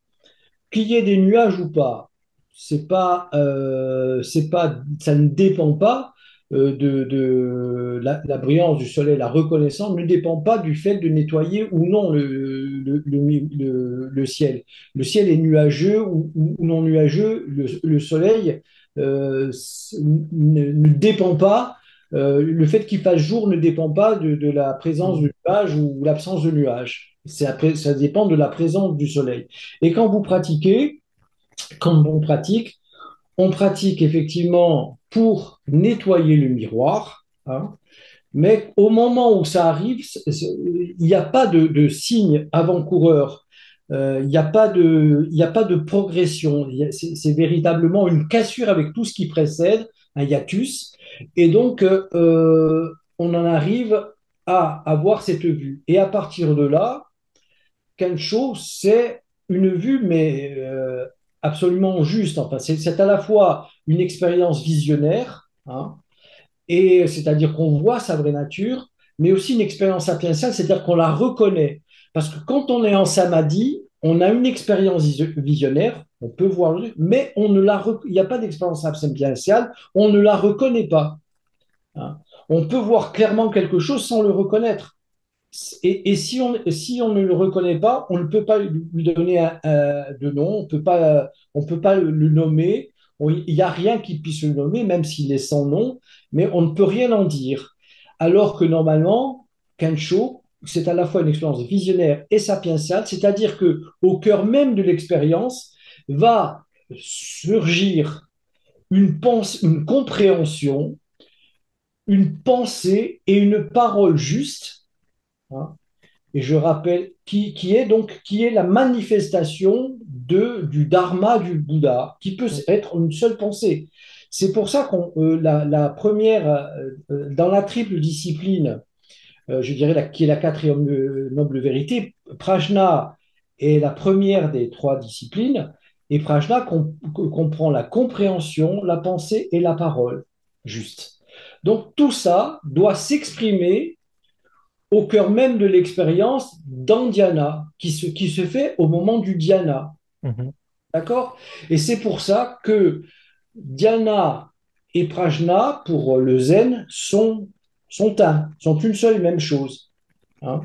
qu'il y ait des nuages ou pas, ça ne dépend pas de la brillance du soleil, la reconnaissance ne dépend pas du fait de nettoyer ou non le ciel. Le ciel est nuageux ou non nuageux, le soleil ne dépend pas, le fait qu'il fasse jour ne dépend pas de la présence de nuages ou l'absence de nuages. Ça dépend de la présence du soleil. Et quand vous pratiquez, quand on pratique effectivement pour nettoyer le miroir, hein, mais au moment où ça arrive, il n'y a pas de signe avant-coureur. Il n'y a pas de progression. C'est véritablement une cassure avec tout ce qui précède, un hiatus. Et donc, on en arrive à avoir cette vue. Et à partir de là, Kensho, c'est une vue, mais absolument juste. Enfin, c'est à la fois une expérience visionnaire, hein, et c'est-à-dire qu'on voit sa vraie nature, mais aussi une expérience sapientiale, c'est-à-dire qu'on la reconnaît. Parce que quand on est en samadhi, on a une expérience visionnaire, on peut voir, mais il n'y a pas d'expérience sapientiale, on ne la reconnaît pas, hein. On peut voir clairement quelque chose sans le reconnaître. Et si on ne le reconnaît pas, on ne peut pas lui donner de nom, on peut pas le nommer. Il n'y a rien qui puisse le nommer, même s'il est sans nom, mais on ne peut rien en dire. Alors que normalement, Kensho, c'est à la fois une expérience visionnaire et sapientiale, c'est-à-dire que au cœur même de l'expérience va surgir une compréhension, une pensée et une parole juste, hein, et je rappelle qui est la manifestation du dharma du Bouddha, qui peut être une seule pensée. C'est pour ça la première, dans la triple discipline, je dirais qui est la quatrième noble vérité, Prajna est la première des trois disciplines, et Prajna comprend la compréhension, la pensée et la parole, juste. Donc tout ça doit s'exprimer au cœur même de l'expérience dans dhyana, qui se fait au moment du dhyana. Mhm. D'accord? Et c'est pour ça que dhyana et prajna, pour le zen, sont une seule et même chose, hein.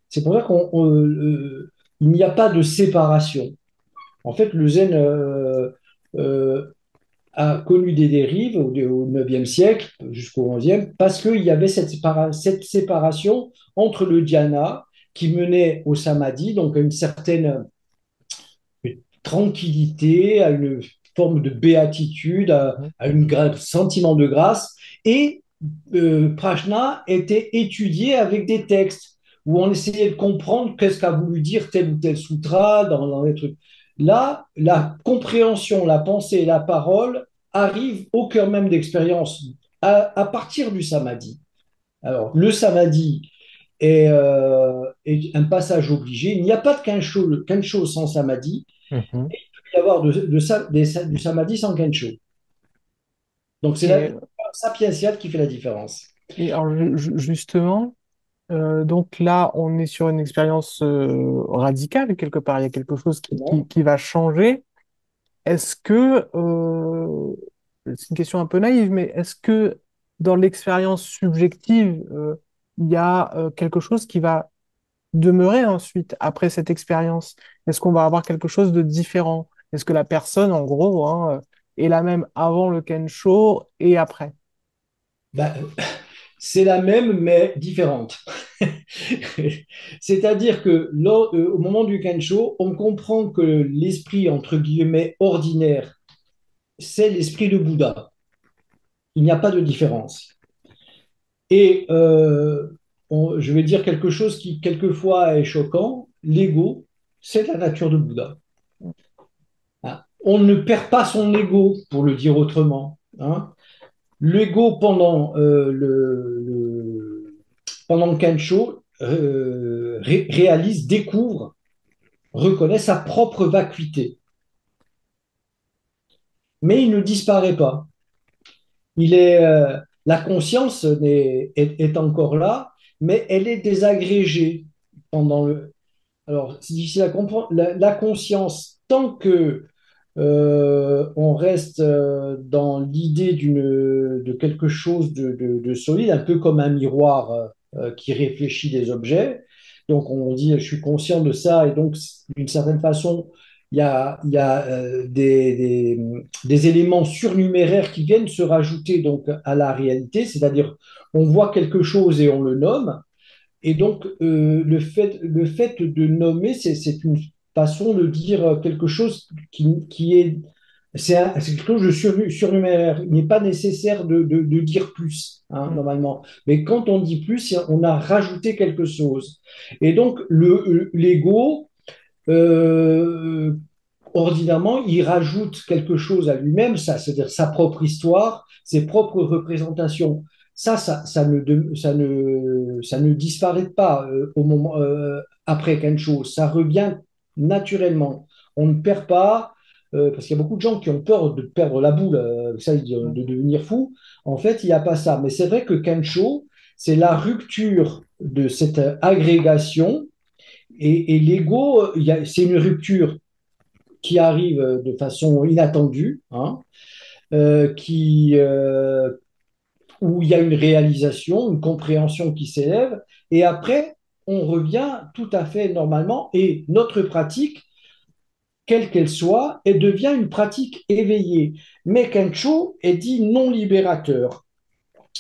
C'est pour ça qu'il n'y a pas de séparation. En fait, le zen euh, a connu des dérives au 9e siècle jusqu'au 11e parce qu'il y avait cette séparation entre le dhyana qui menait au samadhi, donc à une certaine tranquillité, à une forme de béatitude, Mhm. à un sentiment de grâce, et prajna était étudié avec des textes où on essayait de comprendre qu'est-ce qu'a voulu dire tel ou tel sutra dans les trucs. Là, la compréhension, la pensée et la parole arrivent au cœur même d'expérience à partir du samadhi. Alors, le samadhi est un passage obligé. Il n'y a pas de kensho sans samadhi. Mhm. Il peut y avoir du samadhi sans kensho. Donc, c'est la Et, sapientiale qui fait la différence. et alors justement, donc là, on est sur une expérience radicale quelque part. Il y a quelque chose qui va changer. Est-ce que, c'est une question un peu naïve, mais est-ce que dans l'expérience subjective, il y a quelque chose qui va demeurer ensuite après cette expérience? Est-ce qu'on va avoir quelque chose de différent? Est-ce que la personne, en gros, hein, est la même avant le Kensho et après? Ben, c'est la même, mais différente. C'est-à-dire que au moment du kensho, on comprend que l'esprit, entre guillemets, ordinaire, c'est l'esprit de Bouddha. Il n'y a pas de différence. Et je vais dire quelque chose qui quelquefois est choquant, l'ego, c'est la nature de Bouddha. Hein. On ne perd pas son ego, pour le dire autrement. Hein. L'ego pendant le Kensho réalise, découvre, reconnaît sa propre vacuité. Mais il ne disparaît pas. Il est, la conscience est encore là, mais elle est désagrégée pendant le. Alors, c'est difficile à comprendre. La conscience, tant que on reste dans l'idée de quelque chose de solide, un peu comme un miroir qui réfléchit des objets. Donc, on dit, je suis conscient de ça, et donc, d'une certaine façon, il y a des éléments surnuméraires qui viennent se rajouter donc à la réalité, c'est-à-dire on voit quelque chose et on le nomme. Et donc, le fait de nommer, c'est une façon de dire quelque chose qui est, c'est quelque chose de surnuméraire. Il n'est pas nécessaire de dire plus, hein, Mm. normalement. Mais quand on dit plus, on a rajouté quelque chose. Et donc, l'ego, euh, ordinairement, il rajoute quelque chose à lui-même, ça, c'est-à-dire sa propre histoire, ses propres représentations. Ça ne disparaît pas au moment, après quelque chose. Ça revient naturellement. On ne perd pas, parce qu'il y a beaucoup de gens qui ont peur de perdre la boule, de devenir fou. En fait, il n'y a pas ça. Mais c'est vrai que Kensho, c'est la rupture de cette agrégation et l'ego, c'est une rupture qui arrive de façon inattendue, hein, où il y a une réalisation, une compréhension qui s'élève, et après, on revient tout à fait normalement, et notre pratique, quelle qu'elle soit, elle devient une pratique éveillée. Mais Kencho est dit non libérateur,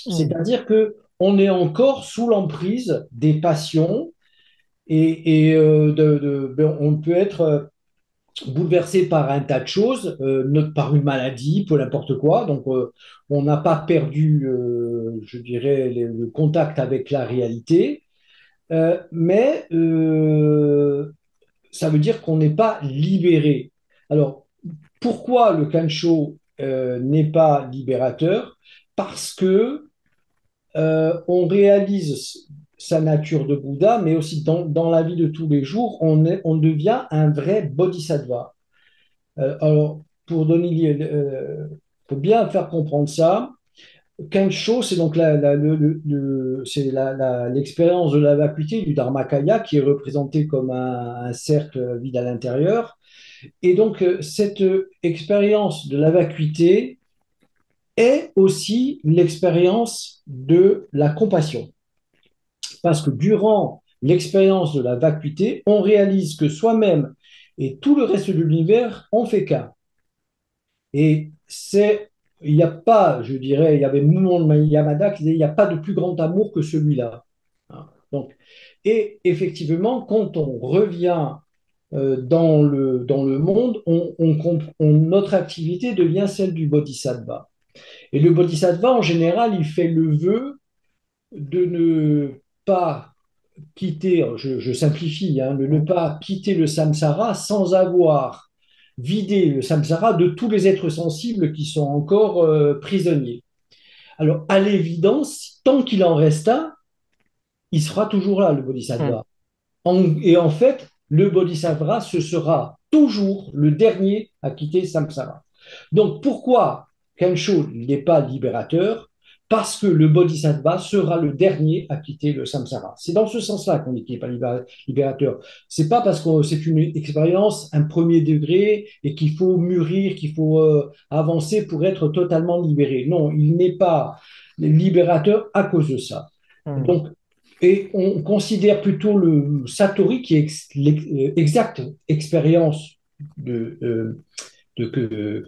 Mm. c'est-à-dire que on est encore sous l'emprise des passions et on peut être bouleversé par un tas de choses, par une maladie, peu n'importe quoi. Donc, on n'a pas perdu, je dirais, le contact avec la réalité, mais ça veut dire qu'on n'est pas libéré. Alors, pourquoi le Kancho n'est pas libérateur? Parce que on réalise sa nature de Bouddha, mais aussi dans la vie de tous les jours, on devient un vrai bodhisattva. Alors, pour donner, faut bien faire comprendre ça. Kensho, c'est donc l'expérience de la vacuité du Dharmakaya qui est représenté comme un cercle vide à l'intérieur. Et donc, cette expérience de la vacuité est aussi l'expérience de la compassion. Parce que durant l'expérience de la vacuité, on réalise que soi-même et tout le reste de l'univers ont fait qu'un. Et il n'y a pas, je dirais, il y avait Moumon Yamada qui disait, il n'y a pas de plus grand amour que celui-là. Hein. Donc, et effectivement, quand on revient dans le monde, notre activité devient celle du bodhisattva. Et le bodhisattva, en général, il fait le vœu de ne pas quitter, je simplifie, hein, de ne Mm. pas quitter le samsara sans avoir vidé le samsara de tous les êtres sensibles qui sont encore prisonniers. Alors, à l'évidence, tant qu'il en reste un, il sera toujours là, le Mm. bodhisattva. Et en fait, le bodhisattva, ce sera toujours le dernier à quitter samsara. Donc, pourquoi Kensho n'est pas libérateur? Parce que le bodhisattva sera le dernier à quitter le samsara. C'est dans ce sens-là qu'on dit qu'il n'est pas libérateur. C'est pas parce que c'est une expérience, un premier degré, et qu'il faut mûrir, qu'il faut avancer pour être totalement libéré. Non, il n'est pas libérateur à cause de ça. Mm. Donc, et on considère plutôt le Satori qui est l'exacte expérience que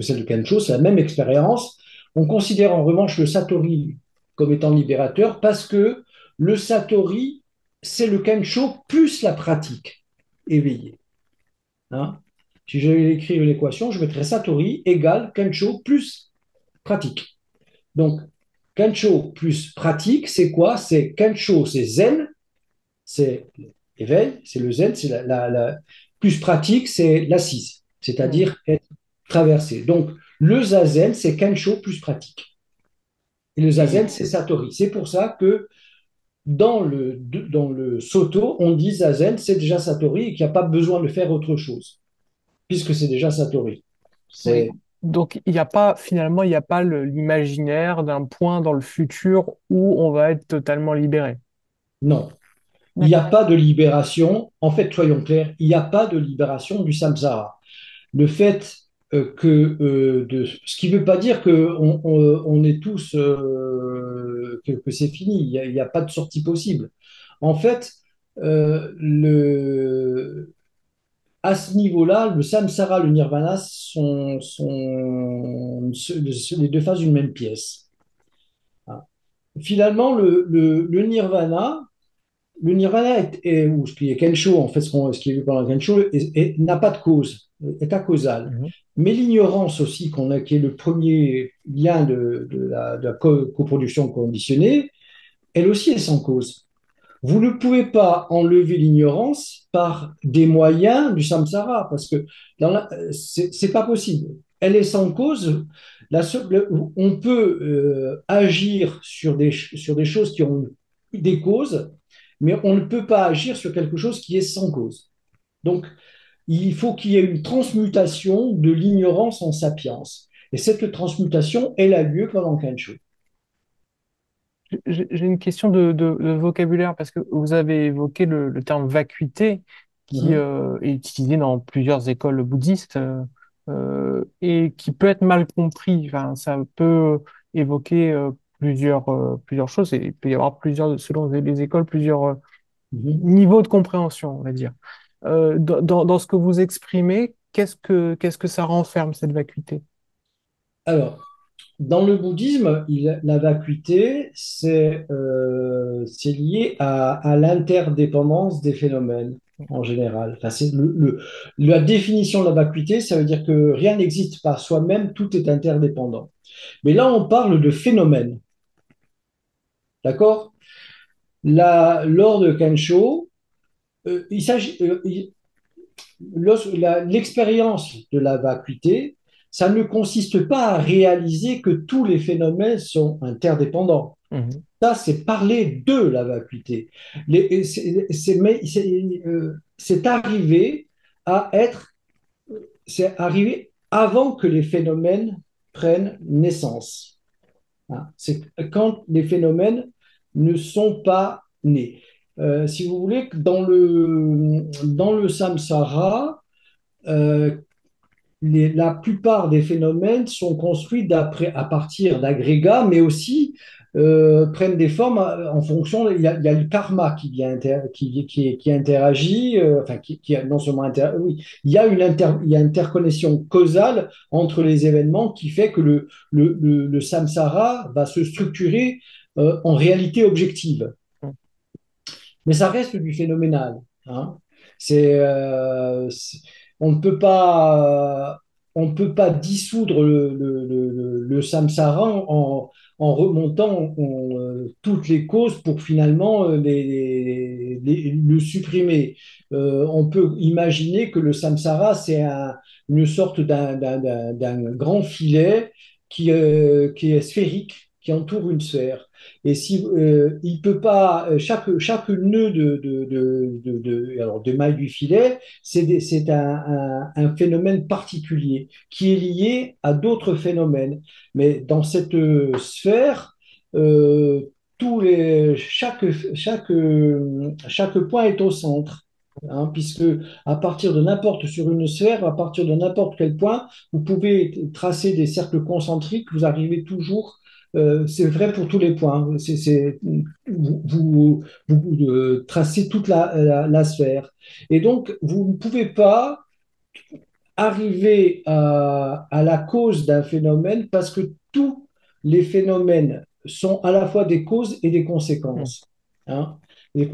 celle de Kancho, c'est la même expérience. On considère en revanche le Satori comme étant libérateur parce que le Satori, c'est le Kancho plus la pratique éveillée. Hein. Si je vais écrire l'équation, je mettrais Satori égale Kancho plus pratique. Donc, Kensho plus pratique, c'est quoi? C'est Kensho, c'est zen, c'est l'éveil, c'est le zen, c'est plus pratique, c'est l'assise, Mhm. c'est-à-dire être traversé. Donc, le zazen, c'est Kensho plus pratique. Et le Et zazen, c'est satori. C'est pour ça que dans le Soto, on dit zazen, c'est déjà satori et qu'il n'y a pas besoin de faire autre chose, puisque c'est déjà satori. oui, C'est donc il n'y a pas finalement il n'y a pas l'imaginaire d'un point dans le futur où on va être totalement libéré. non. Il n'y a D'accord. pas de libération. En fait, soyons clairs, il n'y a pas de libération du samsara. Le fait ce qui ne veut pas dire que on est tous que c'est fini. Il y a pas de sortie possible. En fait, à ce niveau-là, le samsara, le nirvana sont les deux faces d'une même pièce. Hein. Finalement, le nirvana ou ce qui est Kensho, en fait, ce qui est vu par le Kensho, n'a pas de cause, est acausal. Mhm. Mais l'ignorance aussi, qui est le premier lien de la coproduction conditionnée, elle aussi est sans cause. Vous ne pouvez pas enlever l'ignorance par des moyens du samsara, parce que c'est pas possible. Elle est sans cause. On peut agir sur des choses qui ont des causes, mais on ne peut pas agir sur quelque chose qui est sans cause. Donc, il faut qu'il y ait une transmutation de l'ignorance en sapience. Et cette transmutation, elle a lieu pendant Kensho. J'ai une question de vocabulaire parce que vous avez évoqué le terme vacuité qui Mhm, est utilisé dans plusieurs écoles bouddhistes et qui peut être mal compris. Enfin, ça peut évoquer plusieurs choses et il peut y avoir plusieurs, selon les écoles, plusieurs mhm. niveaux de compréhension, on va dire. Dans ce que vous exprimez, qu'est-ce que ça renferme, cette vacuité? Alors, dans le bouddhisme, la vacuité, c'est lié à l'interdépendance des phénomènes en général. Enfin, la définition de la vacuité, ça veut dire que rien n'existe par soi-même, tout est interdépendant. Mais là, on parle de phénomènes, d'accord? Lors de Kensho, il s'agit, l'expérience de la vacuité, ça ne consiste pas à réaliser que tous les phénomènes sont interdépendants. Mhm. Ça, c'est parler de la vacuité. C'est arrivé à être, c'est arrivé avant que les phénomènes prennent naissance. Hein. C'est quand les phénomènes ne sont pas nés. Si vous voulez, dans le samsara, euh, la plupart des phénomènes sont construits à partir d'agrégats, mais aussi prennent des formes en fonction. Il y a le karma qui, vient qui interagit, enfin qui a non seulement oui, il y a interconnexion causale entre les événements qui fait que le samsara va se structurer en réalité objective. Mais ça reste du phénoménal. Hein. C'est, on ne peut pas, on ne peut pas dissoudre le samsara en remontant toutes les causes pour finalement le supprimer. On peut imaginer que le samsara, c'est une sorte d'un grand filet qui est sphérique, qui entoure une sphère. Et si il peut pas chaque nœud alors de maille du filet, c'est un phénomène particulier qui est lié à d'autres phénomènes. Mais dans cette sphère, euh, chaque point est au centre. Hein, puisque à partir de n'importe sur une sphère, à partir de n'importe quel point, vous pouvez tracer des cercles concentriques, vous arrivez toujours c'est vrai pour tous les points. Vous tracez toute la sphère. Et donc, vous ne pouvez pas arriver à la cause d'un phénomène parce que tous les phénomènes sont à la fois des causes et des Mhm. conséquences. Hein. Et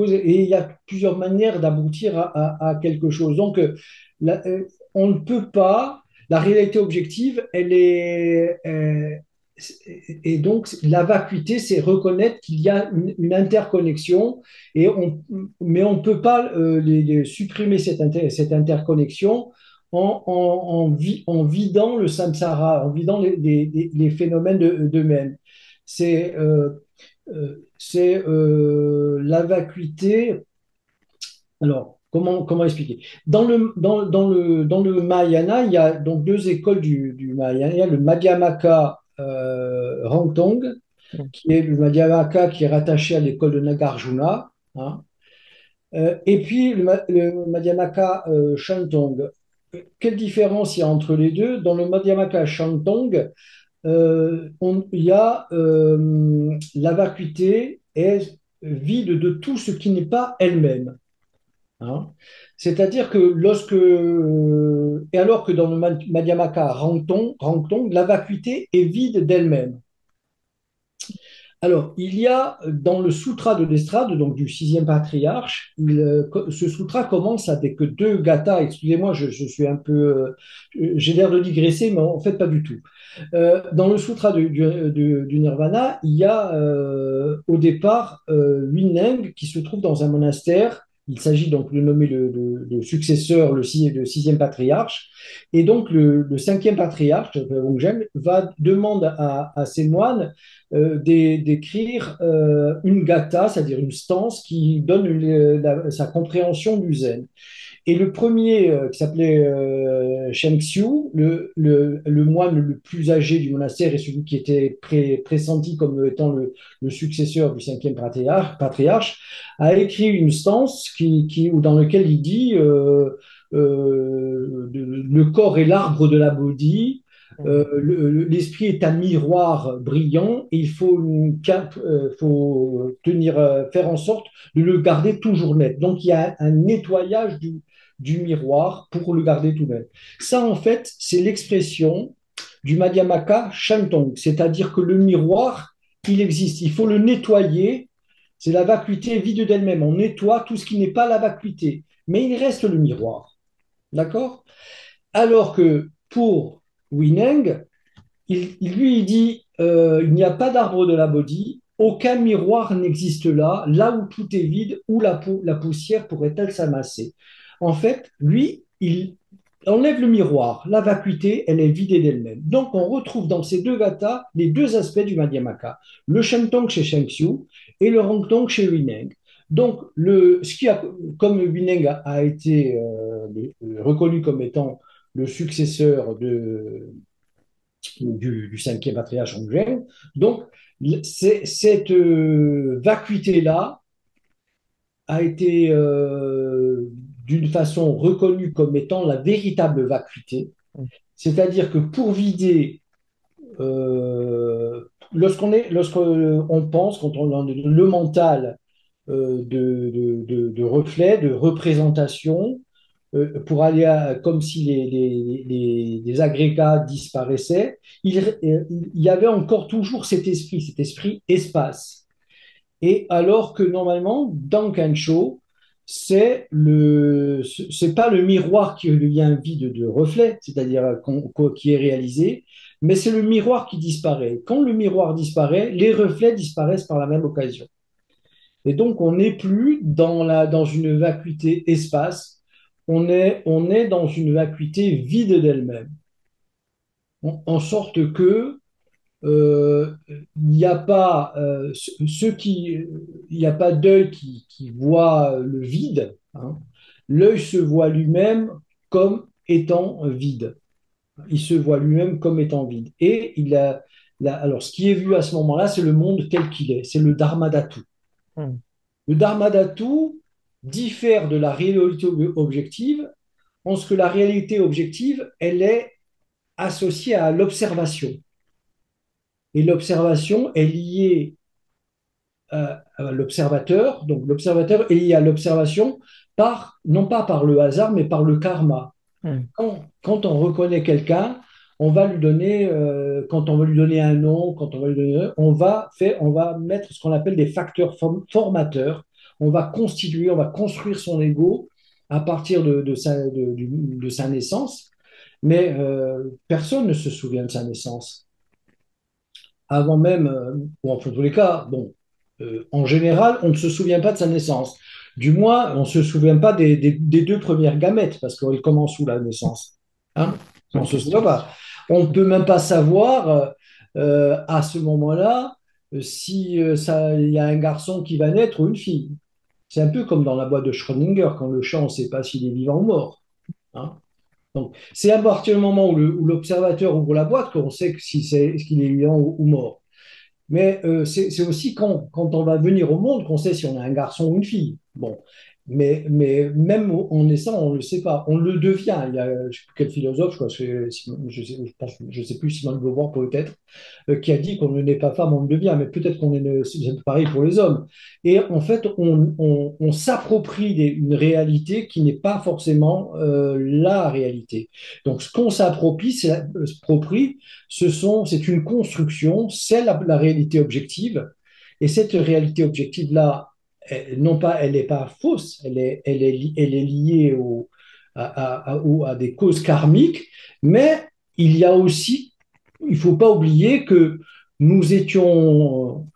il y a plusieurs manières d'aboutir à quelque chose. Donc, on ne peut pas, la réalité objective, et donc, la vacuité, c'est reconnaître qu'il y a une interconnexion, mais on ne peut pas supprimer cette interconnexion en vidant le samsara, en vidant les phénomènes d'eux-mêmes. C'est la vacuité. Alors, comment expliquer? Dans le Mahayana, il y a donc deux écoles du Mahayana. Il y a le Madhyamaka Rangtong, Mm. qui est le Madhyamaka qui est rattaché à l'école de Nagarjuna, hein. Et puis le Madhyamaka Shantung. Quelle différence il y a entre les deux? Dans le Madhyamaka Shantung, il y a la vacuité est vide de tout ce qui n'est pas elle-même, hein. C'est-à-dire que et alors que dans le Madhyamaka Rangtong, la vacuité est vide d'elle-même. Alors, il y a dans le Sutra de l'Estrade, donc du sixième patriarche, ce sutra commence avec deux gathas. Excusez-moi, je suis un peu, j'ai l'air de digresser, mais en fait pas du tout. Dans le sutra du Nirvana, il y a au départ Huineng qui se trouve dans un monastère. Il s'agit donc de nommer le successeur, le sixième patriarche. Et donc le cinquième patriarche, Longzhen, demande à ses moines d'écrire une gatha, c'est-à-dire une stance qui donne sa compréhension du zen. Et le premier, qui s'appelait Sheng Xiu, le moine le plus âgé du monastère et celui qui était pressenti comme étant le successeur du cinquième patriarche, a écrit une stance dans laquelle il dit le corps est l'arbre de la Bodhi, Mm. l'esprit est un miroir brillant et il faut faire en sorte de le garder toujours net. Donc il y a un nettoyage du miroir pour le garder tout net. Ça, en fait, c'est l'expression du Madhyamaka Shantong, c'est-à-dire que le miroir, il existe. Il faut le nettoyer. C'est la vacuité vide d'elle-même. On nettoie tout ce qui n'est pas la vacuité. Mais il reste le miroir. D'accord? Alors que pour Wineng, il dit il n'y a pas d'arbre de la Bodhi, aucun miroir n'existe là, là où tout est vide, où la poussière pourrait-elle s'amasser? En fait, lui, il enlève le miroir, la vacuité, elle est vidée d'elle-même. Donc, on retrouve dans ces deux gathas les deux aspects du Madhyamaka, le Shentong chez Shengxiu et le Rongtong chez Huineng. Donc, comme Huineng a été reconnu comme étant le successeur du cinquième patriarche Hongren. Donc, cette vacuité-là a été d'une façon reconnue comme étant la véritable vacuité. Mm. C'est-à-dire que pour vider, lorsqu'on pense, quand on a le mental de reflet, de représentation, pour aller comme si les agrégats disparaissaient, il y avait encore toujours cet esprit espace. Et alors que normalement, dans Kancho, c'est pas le miroir qui devient vide de reflet, c'est-à-dire qui est réalisé, mais c'est le miroir qui disparaît. Quand le miroir disparaît, les reflets disparaissent par la même occasion. Et donc, on n'est plus dans une vacuité espace, on est dans une vacuité vide d'elle-même, en sorte que il n'y a pas il n'y a pas d'œil qui voit le vide, hein. L'œil se voit lui-même comme étant vide. Il se voit lui-même comme étant vide. Et alors, ce qui est vu à ce moment-là, c'est le monde tel qu'il est. C'est le Dharmadhatu. Mm. Le Dharmadhatu diffère de la réalité objective en ce que la réalité objective, elle est associée à l'observation. Et l'observation est liée à l'observateur. Donc l'observateur est lié à l'observation non pas par le hasard, mais par le karma. Mm. Quand on reconnaît quelqu'un, on va lui donner, quand on va lui donner un nom, quand on va lui donner, on va mettre ce qu'on appelle des facteurs formateurs. On va on va construire son ego à partir de sa naissance, mais personne ne se souvient de sa naissance. avant même, ou en tous les cas, bon, en général, on ne se souvient pas de sa naissance. Du moins, on ne se souvient pas des deux premières gamètes, parce qu'elles commencent où la naissance? Hein? On ne Bonne se souvient question. pas. On ne peut même pas savoir à ce moment-là si il y a un garçon qui va naître ou une fille. C'est un peu comme dans la boîte de Schrödinger, quand le chat, on ne sait pas s'il est vivant ou mort. Hein. Donc, c'est à partir du moment où l'observateur ouvre la boîte qu'on sait que si qu'il est vivant ou mort. Mais c'est aussi quand on va venir au monde qu'on sait si on a un garçon ou une fille. Bon. Mais même en naissant, on ne le sait pas. On le devient. Il y a, je ne sais plus quel philosophe, je crois, je sais plus, Simone de Beauvoir peut-être, qui a dit qu'on ne naît pas femme, on le devient, mais peut-être qu'on est, c'est pareil pour les hommes. Et en fait, on s'approprie une réalité qui n'est pas forcément la réalité. Donc, ce qu'on s'approprie, c'est une construction, c'est la réalité objective. Et cette réalité objective-là, non pas, elle n'est pas fausse, elle est liée à des causes karmiques, mais il y a aussi, il ne faut pas oublier que nous étions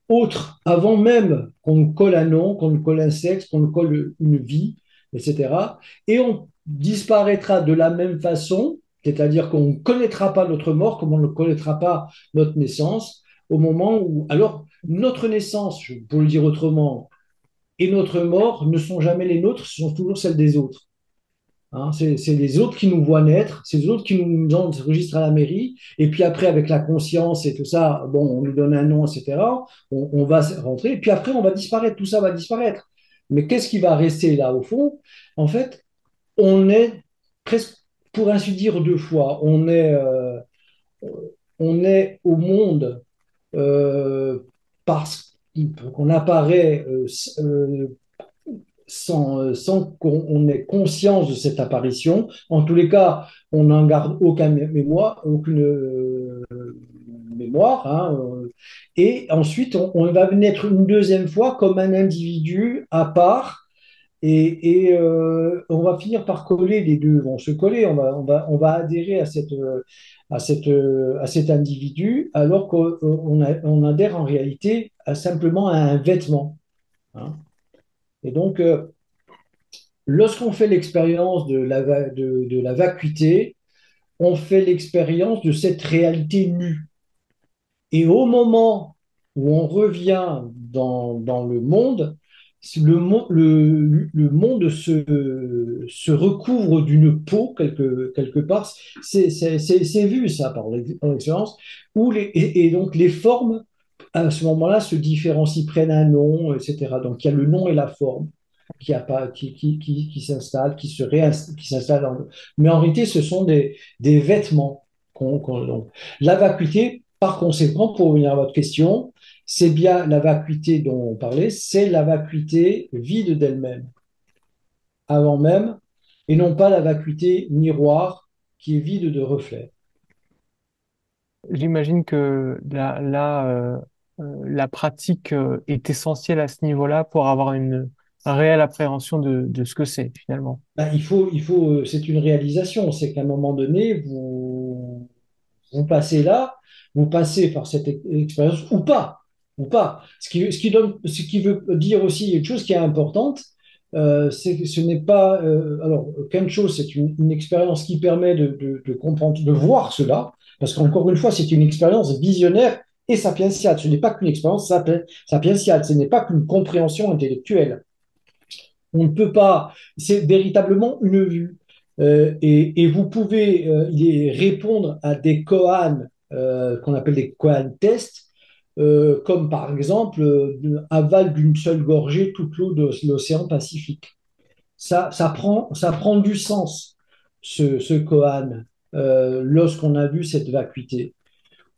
autres avant même qu'on nous colle un nom, qu'on nous colle un sexe, qu'on nous colle une vie, etc. Et on disparaîtra de la même façon, c'est-à-dire qu'on ne connaîtra pas notre mort comme on ne connaîtra pas notre naissance, au moment où, alors, notre naissance, pour le dire autrement, et notre mort ne sont jamais les nôtres, ce sont toujours celles des autres. Hein, c'est les autres qui nous voient naître, c'est les autres qui nous enregistrent à la mairie, et puis après, avec la conscience et tout ça, bon, on nous donne un nom, etc. On va rentrer, et puis après, on va disparaître, tout ça va disparaître. Mais qu'est-ce qui va rester là au fond? En fait, on est presque, pour ainsi dire, deux fois. On est au monde euh, parce qu'on apparaît sans qu'on ait conscience de cette apparition. En tous les cas, on n'en garde aucune mémoire. Hein, et ensuite, on va naître une deuxième fois comme un individu à part. Et on va finir par coller, les deux vont se coller, on va adhérer à cet individu, alors qu'on adhère en réalité simplement à un vêtement. Hein. Et donc, lorsqu'on fait l'expérience de la vacuité, on fait l'expérience de cette réalité nue. Et au moment où on revient dans le monde, le monde se recouvre d'une peau quelque part. C'est vu ça par l'expérience, et donc les formes à ce moment-là se différencient, prennent un nom, etc. Donc il y a le nom et la forme qui s'installent, qui s'installent. Mais en réalité, ce sont des vêtements. Donc, la vacuité, par conséquent, pour revenir à votre question, c'est bien la vacuité dont on parlait, c'est la vacuité vide d'elle-même, avant même, et non pas la vacuité miroir qui est vide de reflets. J'imagine que la pratique est essentielle à ce niveau-là pour avoir une réelle appréhension de ce que c'est finalement. Ben, c'est une réalisation, c'est qu'à un moment donné, vous passez là, vous passez par cette expérience ou pas. Ce qui veut dire aussi une chose qui est importante, c'est que ce n'est pas. Alors, qu'une chose, c'est une expérience qui permet de comprendre, de voir cela, parce qu'encore une fois, c'est une expérience visionnaire et sapientiale. Ce n'est pas qu'une expérience sapientiale, ce n'est pas qu'une compréhension intellectuelle. On ne peut pas, c'est véritablement une vue. Et vous pouvez répondre à des koans qu'on appelle des koan tests, comme par exemple aval d'une seule gorgée toute l'eau de l'océan Pacifique. Ça prend du sens, ce koan, lorsqu'on a vu cette vacuité.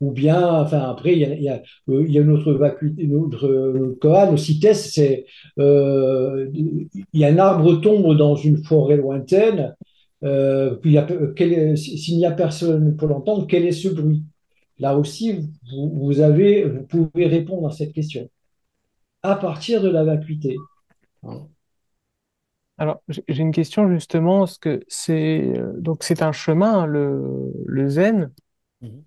Ou bien, enfin, après, il y a une autre, une autre koan aussi test, c'est il y a un arbre tombe dans une forêt lointaine, puis s'il n'y a personne pour l'entendre, quel est ce bruit? Là aussi, vous pouvez répondre à cette question à partir de la vacuité. Hein. Alors, j'ai une question justement, parce que c'est donc c'est un chemin, hein, le zen. Mhm.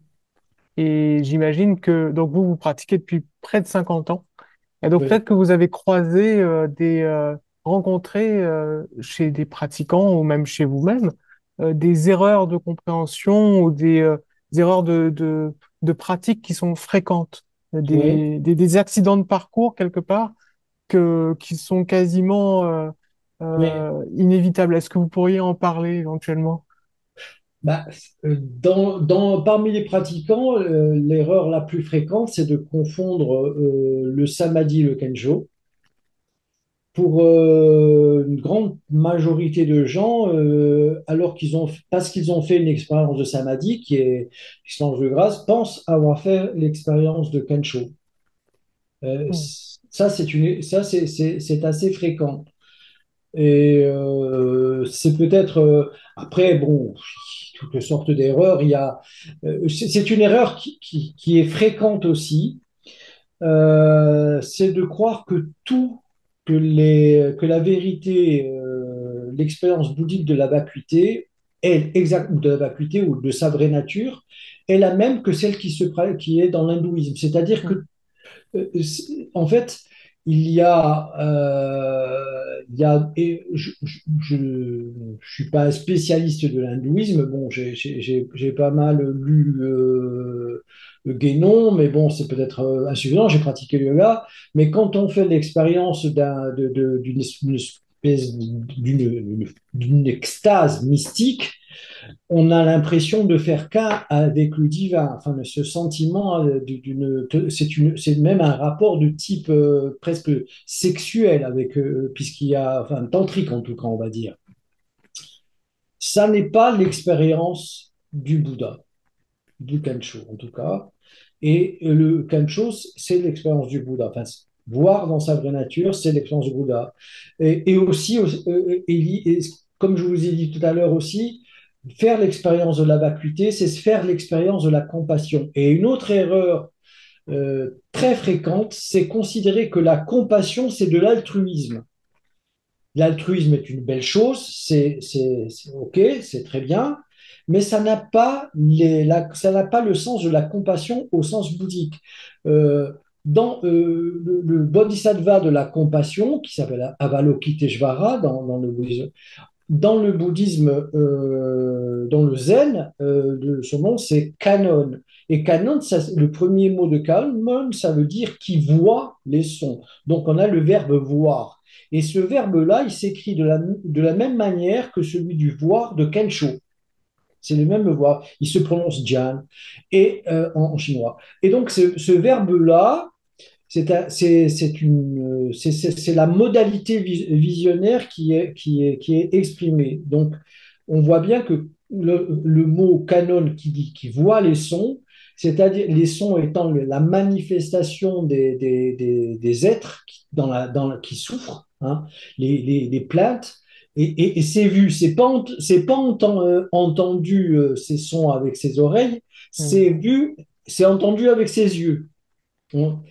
Et j'imagine que donc vous pratiquez depuis près de 50 ans. Et donc Oui, peut-être que vous avez croisé rencontré chez des pratiquants ou même chez vous-même des erreurs de compréhension ou des erreurs de pratique qui sont fréquentes, oui. des accidents de parcours quelque part qui sont quasiment Oui. inévitables. Est-ce que vous pourriez en parler éventuellement? Bah, parmi les pratiquants, l'erreur la plus fréquente, c'est de confondre le samadhi et le kenjo. Pour une grande majorité de gens, parce qu'ils ont fait une expérience de samadhi, qui est l'expérience de grâce, pensent avoir fait l'expérience de kenjo. Hmm. C'est assez fréquent. Et c'est peut-être après bon toutes sortes d'erreurs. C'est une erreur qui est fréquente aussi. C'est de croire que que la vérité, l'expérience bouddhique de la vacuité est exact ou de la vacuité ou de sa vraie nature est la même que celle qui est dans l'hindouisme. C'est-à-dire Hmm. que en fait, il y a et je suis pas un spécialiste de l'hindouisme. Bon, j'ai pas mal lu le Guénon, mais bon, c'est peut-être insuffisant. J'ai pratiqué le yoga, mais quand on fait l'expérience d'une espèce d'une extase mystique, on a l'impression de faire qu'un avec le divin. Enfin, ce sentiment c'est même un rapport de type presque sexuel puisqu'il y a, enfin, tantrique en tout cas, on va dire. Ça n'est pas l'expérience du Bouddha, du Kancho en tout cas. Et le Kancho, c'est l'expérience du Bouddha. Enfin, voir dans sa vraie nature, c'est l'expérience du Bouddha. Et aussi, comme je vous ai dit tout à l'heure aussi, faire l'expérience de la vacuité, c'est se faire l'expérience de la compassion. Et une autre erreur très fréquente, c'est considérer que la compassion, c'est de l'altruisme. L'altruisme est une belle chose, c'est OK, c'est très bien, mais ça n'a pas le sens de la compassion au sens bouddhique. Dans le bodhisattva de la compassion, qui s'appelle Avalokiteshvara dans le bouddhisme, dans le zen, son nom c'est Kanon. Et Kanon, le premier mot de Kanon, ça veut dire qui voit les sons. Donc on a le verbe voir. Et ce verbe-là, il s'écrit de la même manière que celui du voir de Kensho. C'est le même voir. Il se prononce Jian en chinois. Et donc ce verbe-là, c'est la modalité visionnaire qui est exprimée. Donc, on voit bien que le mot canon qui voit les sons, c'est-à-dire les sons étant la manifestation des êtres qui souffrent, hein, les plaintes, et c'est vu, c'est pas entendu ces sons avec ses oreilles, Hmm. c'est vu, c'est entendu avec ses yeux, hein.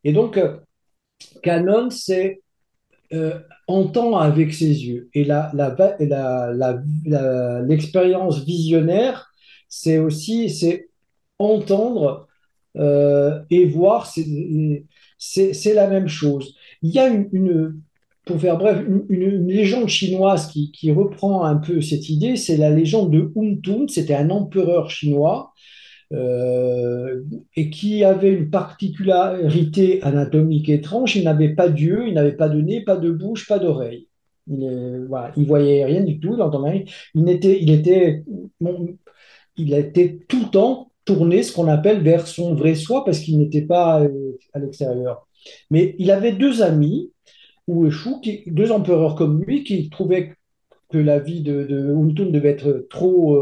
Et donc, Canon, c'est entend avec ses yeux. Et l'expérience visionnaire, c'est entendre et voir, c'est la même chose. Il y a pour faire bref, une légende chinoise qui reprend un peu cette idée, c'est la légende de Huntun, c'était un empereur chinois euh, et qui avait une particularité anatomique étrange. Il n'avait pas d'yeux, il n'avait pas de nez, pas de bouche, pas d'oreille. Voilà, il voyait rien du tout, il entendait rien. Bon, il était tout le temps tourné, ce qu'on appelle vers son vrai soi, parce qu'il n'était pas à l'extérieur. Mais il avait deux amis, deux empereurs comme lui, qui trouvaient que la vie de Huntun devait être trop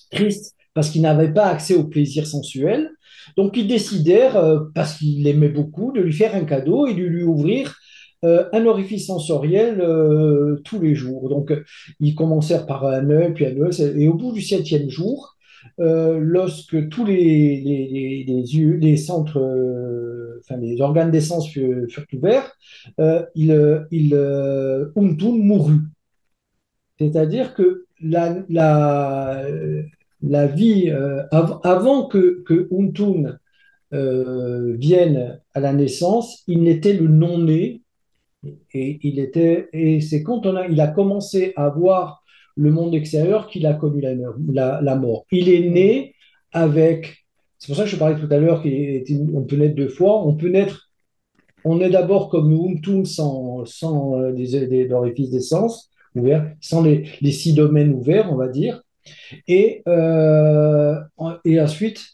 triste parce qu'ils n'avaient pas accès au plaisir sensuel. Donc ils décidèrent, parce qu'ils l'aimaient beaucoup, de lui faire un cadeau et de lui ouvrir un orifice sensoriel tous les jours. Donc ils commencèrent par un œil, puis un œil, et au bout du septième jour, lorsque tous les centres, enfin les organes d'essence furent ouverts, Untun mourut. C'est-à-dire que la vie, avant que Untun vienne à la naissance, il n'était le non-né et c'est quand il a commencé à voir le monde extérieur qu'il a connu la mort. Il est Mm. né avec, c'est pour ça que je parlais tout à l'heure qu'on peut naître deux fois. On est d'abord comme Umtum sans orifices d'essence ouverts, sans les six domaines ouverts, on va dire. Et ensuite,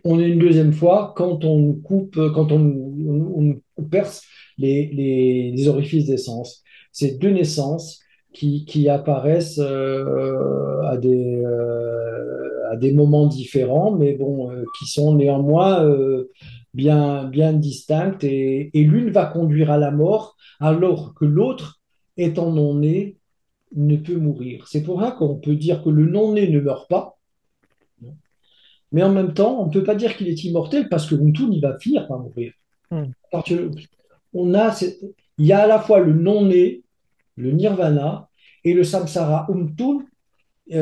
on est une deuxième fois quand on coupe, on perce les orifices d'essence. C'est deux naissances qui apparaissent à des moments différents, mais bon, qui sont néanmoins bien distinctes. Et l'une va conduire à la mort, alors que l'autre, étant non né, ne peut mourir. C'est pour ça qu'on peut dire que le non-né ne meurt pas, mais en même temps, on ne peut pas dire qu'il est immortel parce que Umtun, il va finir par mourir. Mm. Parce que il y a à la fois le non-né, le nirvana, et le samsara. Umtun,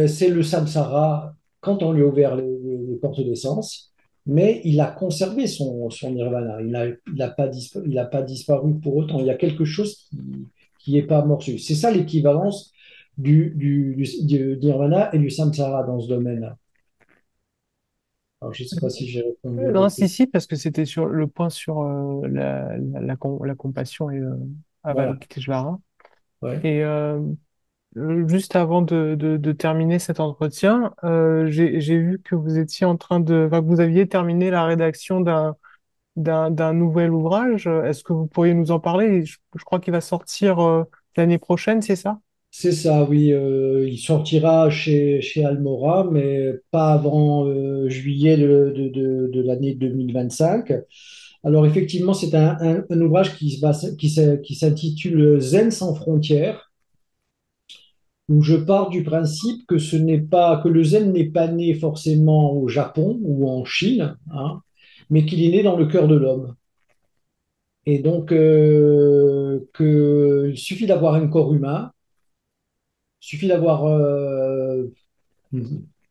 c'est le samsara quand on lui a ouvert les portes d'essence, mais il a conservé son nirvana. Il a pas disparu pour autant. Il y a quelque chose qui est pas morçu. C'est ça l'équivalence du nirvana et du samsara dans ce domaine-là. Alors, je ne sais pas si j'ai répondu à Non, votre si, question. si, parce que c'était sur le point sur la compassion et Voilà. Avalokiteshvara. Ouais. Et juste avant de terminer cet entretien, j'ai vu que vous étiez en train enfin, que vous aviez terminé la rédaction d'un nouvel ouvrage. Est-ce que vous pourriez nous en parler? Je crois qu'il va sortir l'année prochaine, c'est ça? C'est ça, oui. Il sortira chez Almora, mais pas avant juillet de l'année 2025. Alors, effectivement, c'est un ouvrage qui s'intitule Zen sans frontières, où je pars du principe que que le zen n'est pas né forcément au Japon ou en Chine, hein, mais qu'il est né dans le cœur de l'homme. Et donc, il suffit d'avoir un corps humain, il suffit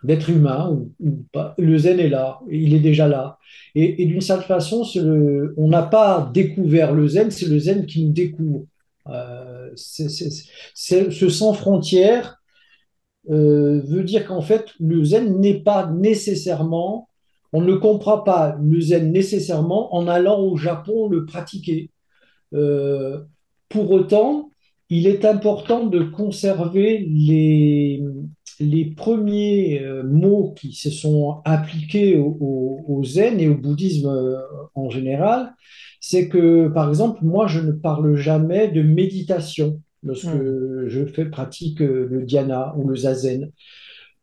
d'être humain ou pas. Le zen est là, il est déjà là. Et d'une certaine façon, on n'a pas découvert le zen, c'est le zen qui nous découvre. Ce sans frontières veut dire qu'en fait, le zen n'est pas nécessairement, on ne comprend pas le zen nécessairement en allant au Japon le pratiquer. Euh, pour autant, il est important de conserver les premiers mots qui se sont appliqués au zen et au bouddhisme en général. C'est que, par exemple, moi, je ne parle jamais de méditation lorsque Hmm. pratique le dhyana ou le zazen.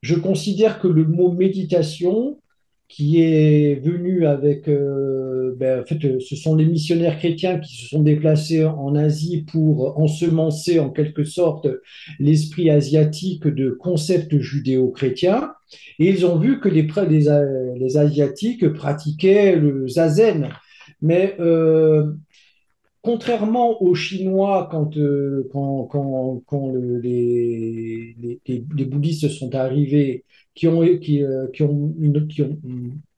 Je considère que le mot méditation, qui est venu avec, en fait, ce sont les missionnaires chrétiens qui se sont déplacés en Asie pour ensemencer en quelque sorte l'esprit asiatique de concepts judéo-chrétiens. Et ils ont vu que les Asiatiques pratiquaient le zazen. Mais contrairement aux Chinois, les bouddhistes sont arrivés,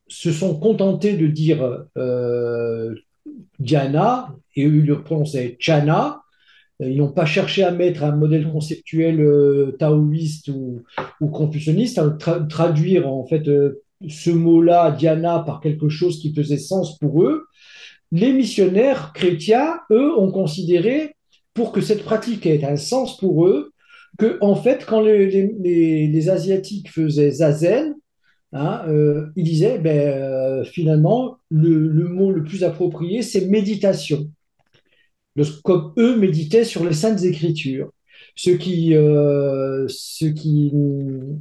se sont contentés de dire dhyana, et eux, ils le prononçaient chana. Ils n'ont pas cherché à mettre un modèle Hmm. conceptuel taoïste ou confucianiste, à traduire en fait ce mot-là, dhyana, par quelque chose qui faisait sens pour eux. Les missionnaires chrétiens, eux, ont considéré, pour que cette pratique ait un sens pour eux, que, en fait, quand les Asiatiques faisaient zazen, hein, ils disaient, finalement, le mot le plus approprié, c'est méditation. Comme eux méditaient sur les Saintes Écritures, ce qui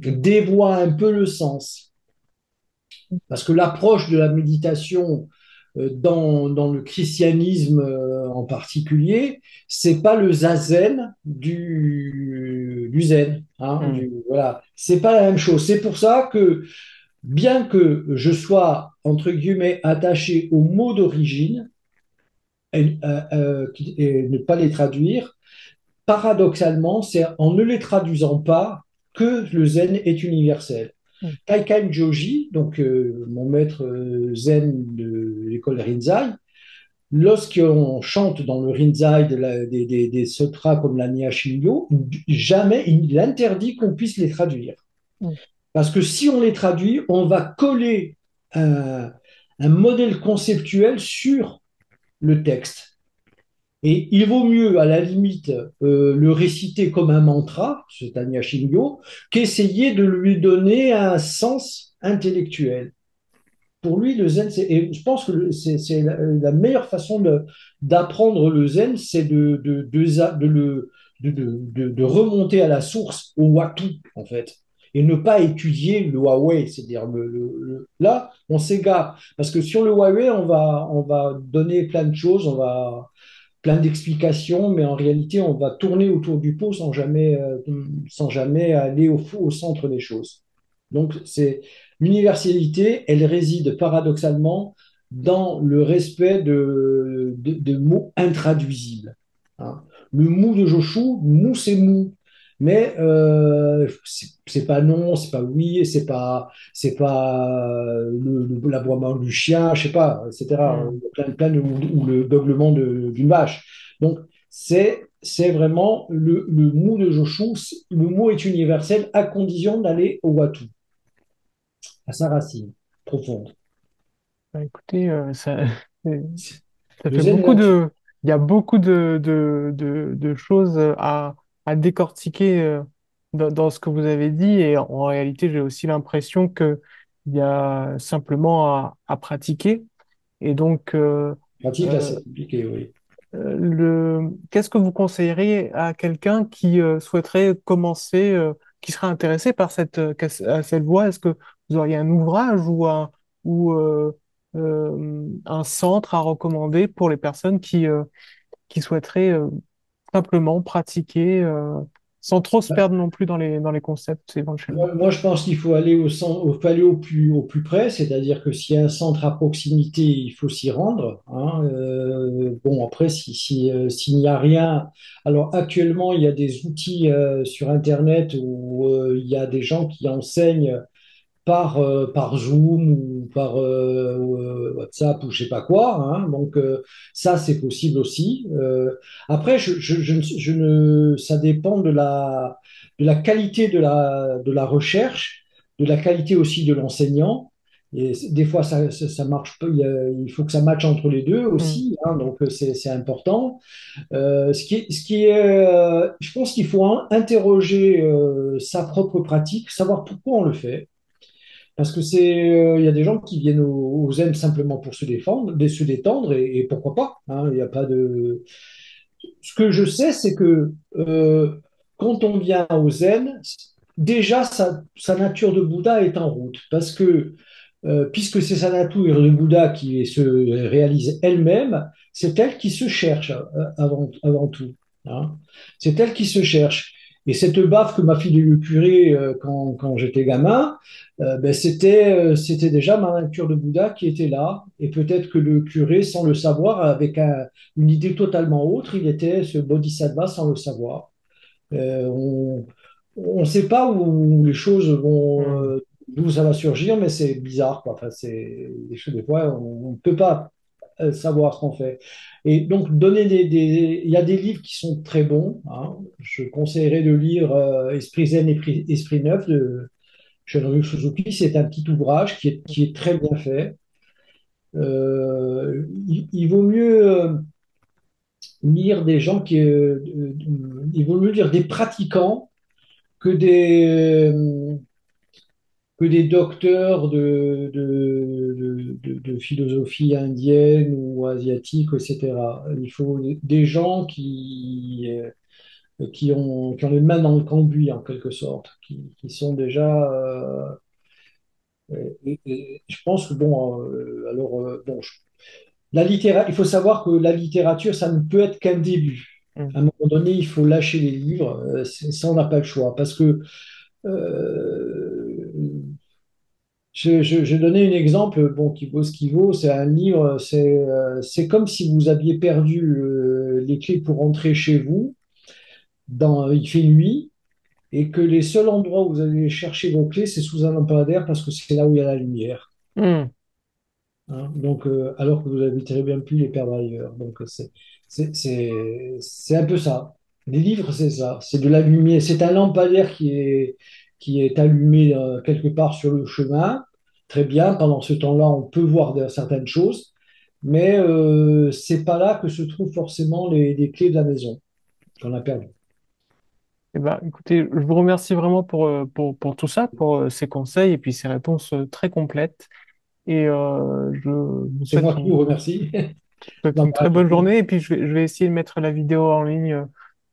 dévoie un peu le sens. Parce que l'approche de la méditation dans le christianisme en particulier, c'est pas le zazen du zen. Hein, Hmm. voilà, c'est pas la même chose. C'est pour ça que, bien que je sois, entre guillemets, attaché aux mots d'origine et ne pas les traduire, paradoxalement, c'est en ne les traduisant pas que le zen est universel. mm, Kaikan Joji, donc mon maître zen de l'école Rinzai, lorsqu'on chante dans le Rinzai des sutras comme la Nyashinyo, jamais il interdit qu'on puisse les traduire. mm. Parce que si on les traduit, on va coller un modèle conceptuel sur le texte. Et il vaut mieux, à la limite, le réciter comme un mantra, c'est Tanya Shingo, qu'essayer de lui donner un sens intellectuel. Pour lui, le zen, et je pense que c'est la meilleure façon d'apprendre le zen, c'est de remonter à la source, au watu, en fait, et ne pas étudier le Huawei, c'est-à-dire là, on s'égare, parce que sur le Huawei, on va donner plein de choses, on va plein d'explications, mais en réalité, on va tourner autour du pot sans jamais aller au centre des choses. Donc, l'universalité, elle réside paradoxalement dans le respect de mots intraduisibles. Hein. Le mou de Joshu, mou, c'est mou. Mais c'est pas non, c'est pas oui, c'est pas l'aboiement du chien, je sais pas, etc. Mm. Ou le beuglement d'une vache. Donc c'est vraiment le mot de Joshu. Le mot est universel à condition d'aller au Watu, à sa racine profonde. Bah, écoutez, ça Le fait zen est beaucoup là-dessus. il y a beaucoup de choses à décortiquer dans ce que vous avez dit. Et en réalité, j'ai aussi l'impression que il y a simplement à pratiquer. Et donc, Pratique euh, assez compliquée, oui. qu'est-ce que vous conseilleriez à quelqu'un qui souhaiterait commencer, qui serait intéressé par à cette voie? Est-ce que vous auriez un ouvrage ou un centre à recommander pour les personnes qui souhaiteraient simplement pratiquer sans trop se perdre non plus dans les concepts éventuellement? Moi, je pense qu'il faut aller faut aller au plus près, c'est-à-dire que s'il y a un centre à proximité, il faut s'y rendre. Hein. Bon, après, s'il n'y a rien, alors actuellement, il y a des outils sur Internet où il y a des gens qui enseignent par Zoom ou par WhatsApp ou je sais pas quoi. Hein. Donc ça, c'est possible aussi. Après, ça dépend de la qualité de la recherche, de la qualité aussi de l'enseignant. Et des fois, ça marche pas. Il faut que ça matche entre les deux Hmm. aussi. Hein. Donc c'est important. Je pense qu'il faut interroger sa propre pratique, savoir pourquoi on le fait. Parce que il y a des gens qui viennent au zen simplement pour se défendre, se détendre, et pourquoi pas, hein, il n'y a pas de. Ce que je sais, c'est que quand on vient au zen, déjà sa nature de Bouddha est en route, parce que puisque c'est sa nature de Bouddha qui se réalise elle-même, c'est elle qui se cherche avant tout. Hein. C'est elle qui se cherche. Et cette baffe que m'a filé le curé quand j'étais gamin, ben, c'était déjà ma nature de Bouddha qui était là. Et peut-être que le curé, sans le savoir, avec une idée totalement autre, il était ce bodhisattva sans le savoir. On ne sait pas où les choses vont, Hmm. d'où ça va surgir, mais c'est bizarre, quoi. Enfin, c'est des choses, des fois, on ne peut pas savoir ce qu'on fait. Et donc, il y a des livres qui sont très bons. Hein. Je conseillerais de lire Esprit Zen, Esprit Neuf de Shunryu Suzuki. C'est un petit ouvrage qui est très bien fait. Il vaut mieux lire des gens il vaut mieux lire des pratiquants que des docteurs de philosophie indienne ou asiatique, etc. Il faut des gens qui ont les mains dans le cambouis, en quelque sorte, qui sont déjà. Et je pense que, bon, alors, bon, il faut savoir que la littérature, ça ne peut être qu'un début. Hmm. À un moment donné, il faut lâcher les livres. Ça, on n'a pas le choix. Parce que je donnais un exemple, bon, qui vaut ce qu'il vaut. C'est un livre, c'est comme si vous aviez perdu les clés pour rentrer chez vous. Il fait nuit et que les seuls endroits où vous allez chercher vos clés, c'est sous un lampadaire parce que c'est là où il y a la lumière. Hmm. Hein. Donc, alors que vous avez très bien pu les perdre ailleurs. Donc, c'est un peu ça. Les livres, c'est ça. C'est de la lumière. C'est un lampadaire qui est allumé quelque part sur le chemin. Très bien. Pendant ce temps-là, on peut voir certaines choses. Mais c'est pas là que se trouvent forcément les clés de la maison qu'on a perdues. Eh ben, écoutez, je vous remercie vraiment pour tout ça, pour ces conseils et puis ces réponses très complètes. Et je vous C'est moi qui vous remercie souhaite une d'avoir très bonne écouté. journée. Et puis, je vais essayer de mettre la vidéo en ligne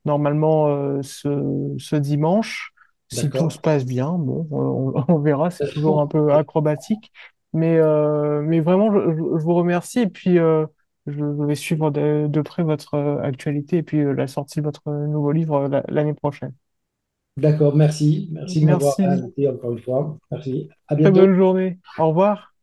normalement ce dimanche. Si tout se D'accord. passe bien, bon, on verra, c'est toujours un peu acrobatique. Mais vraiment, je vous remercie. Et puis, je vais suivre de près votre actualité et puis la sortie de votre nouveau livre l'année prochaine. D'accord. Merci. Merci de m'avoir Merci. invité encore une fois. Merci. À Très bientôt. bonne journée. Au revoir.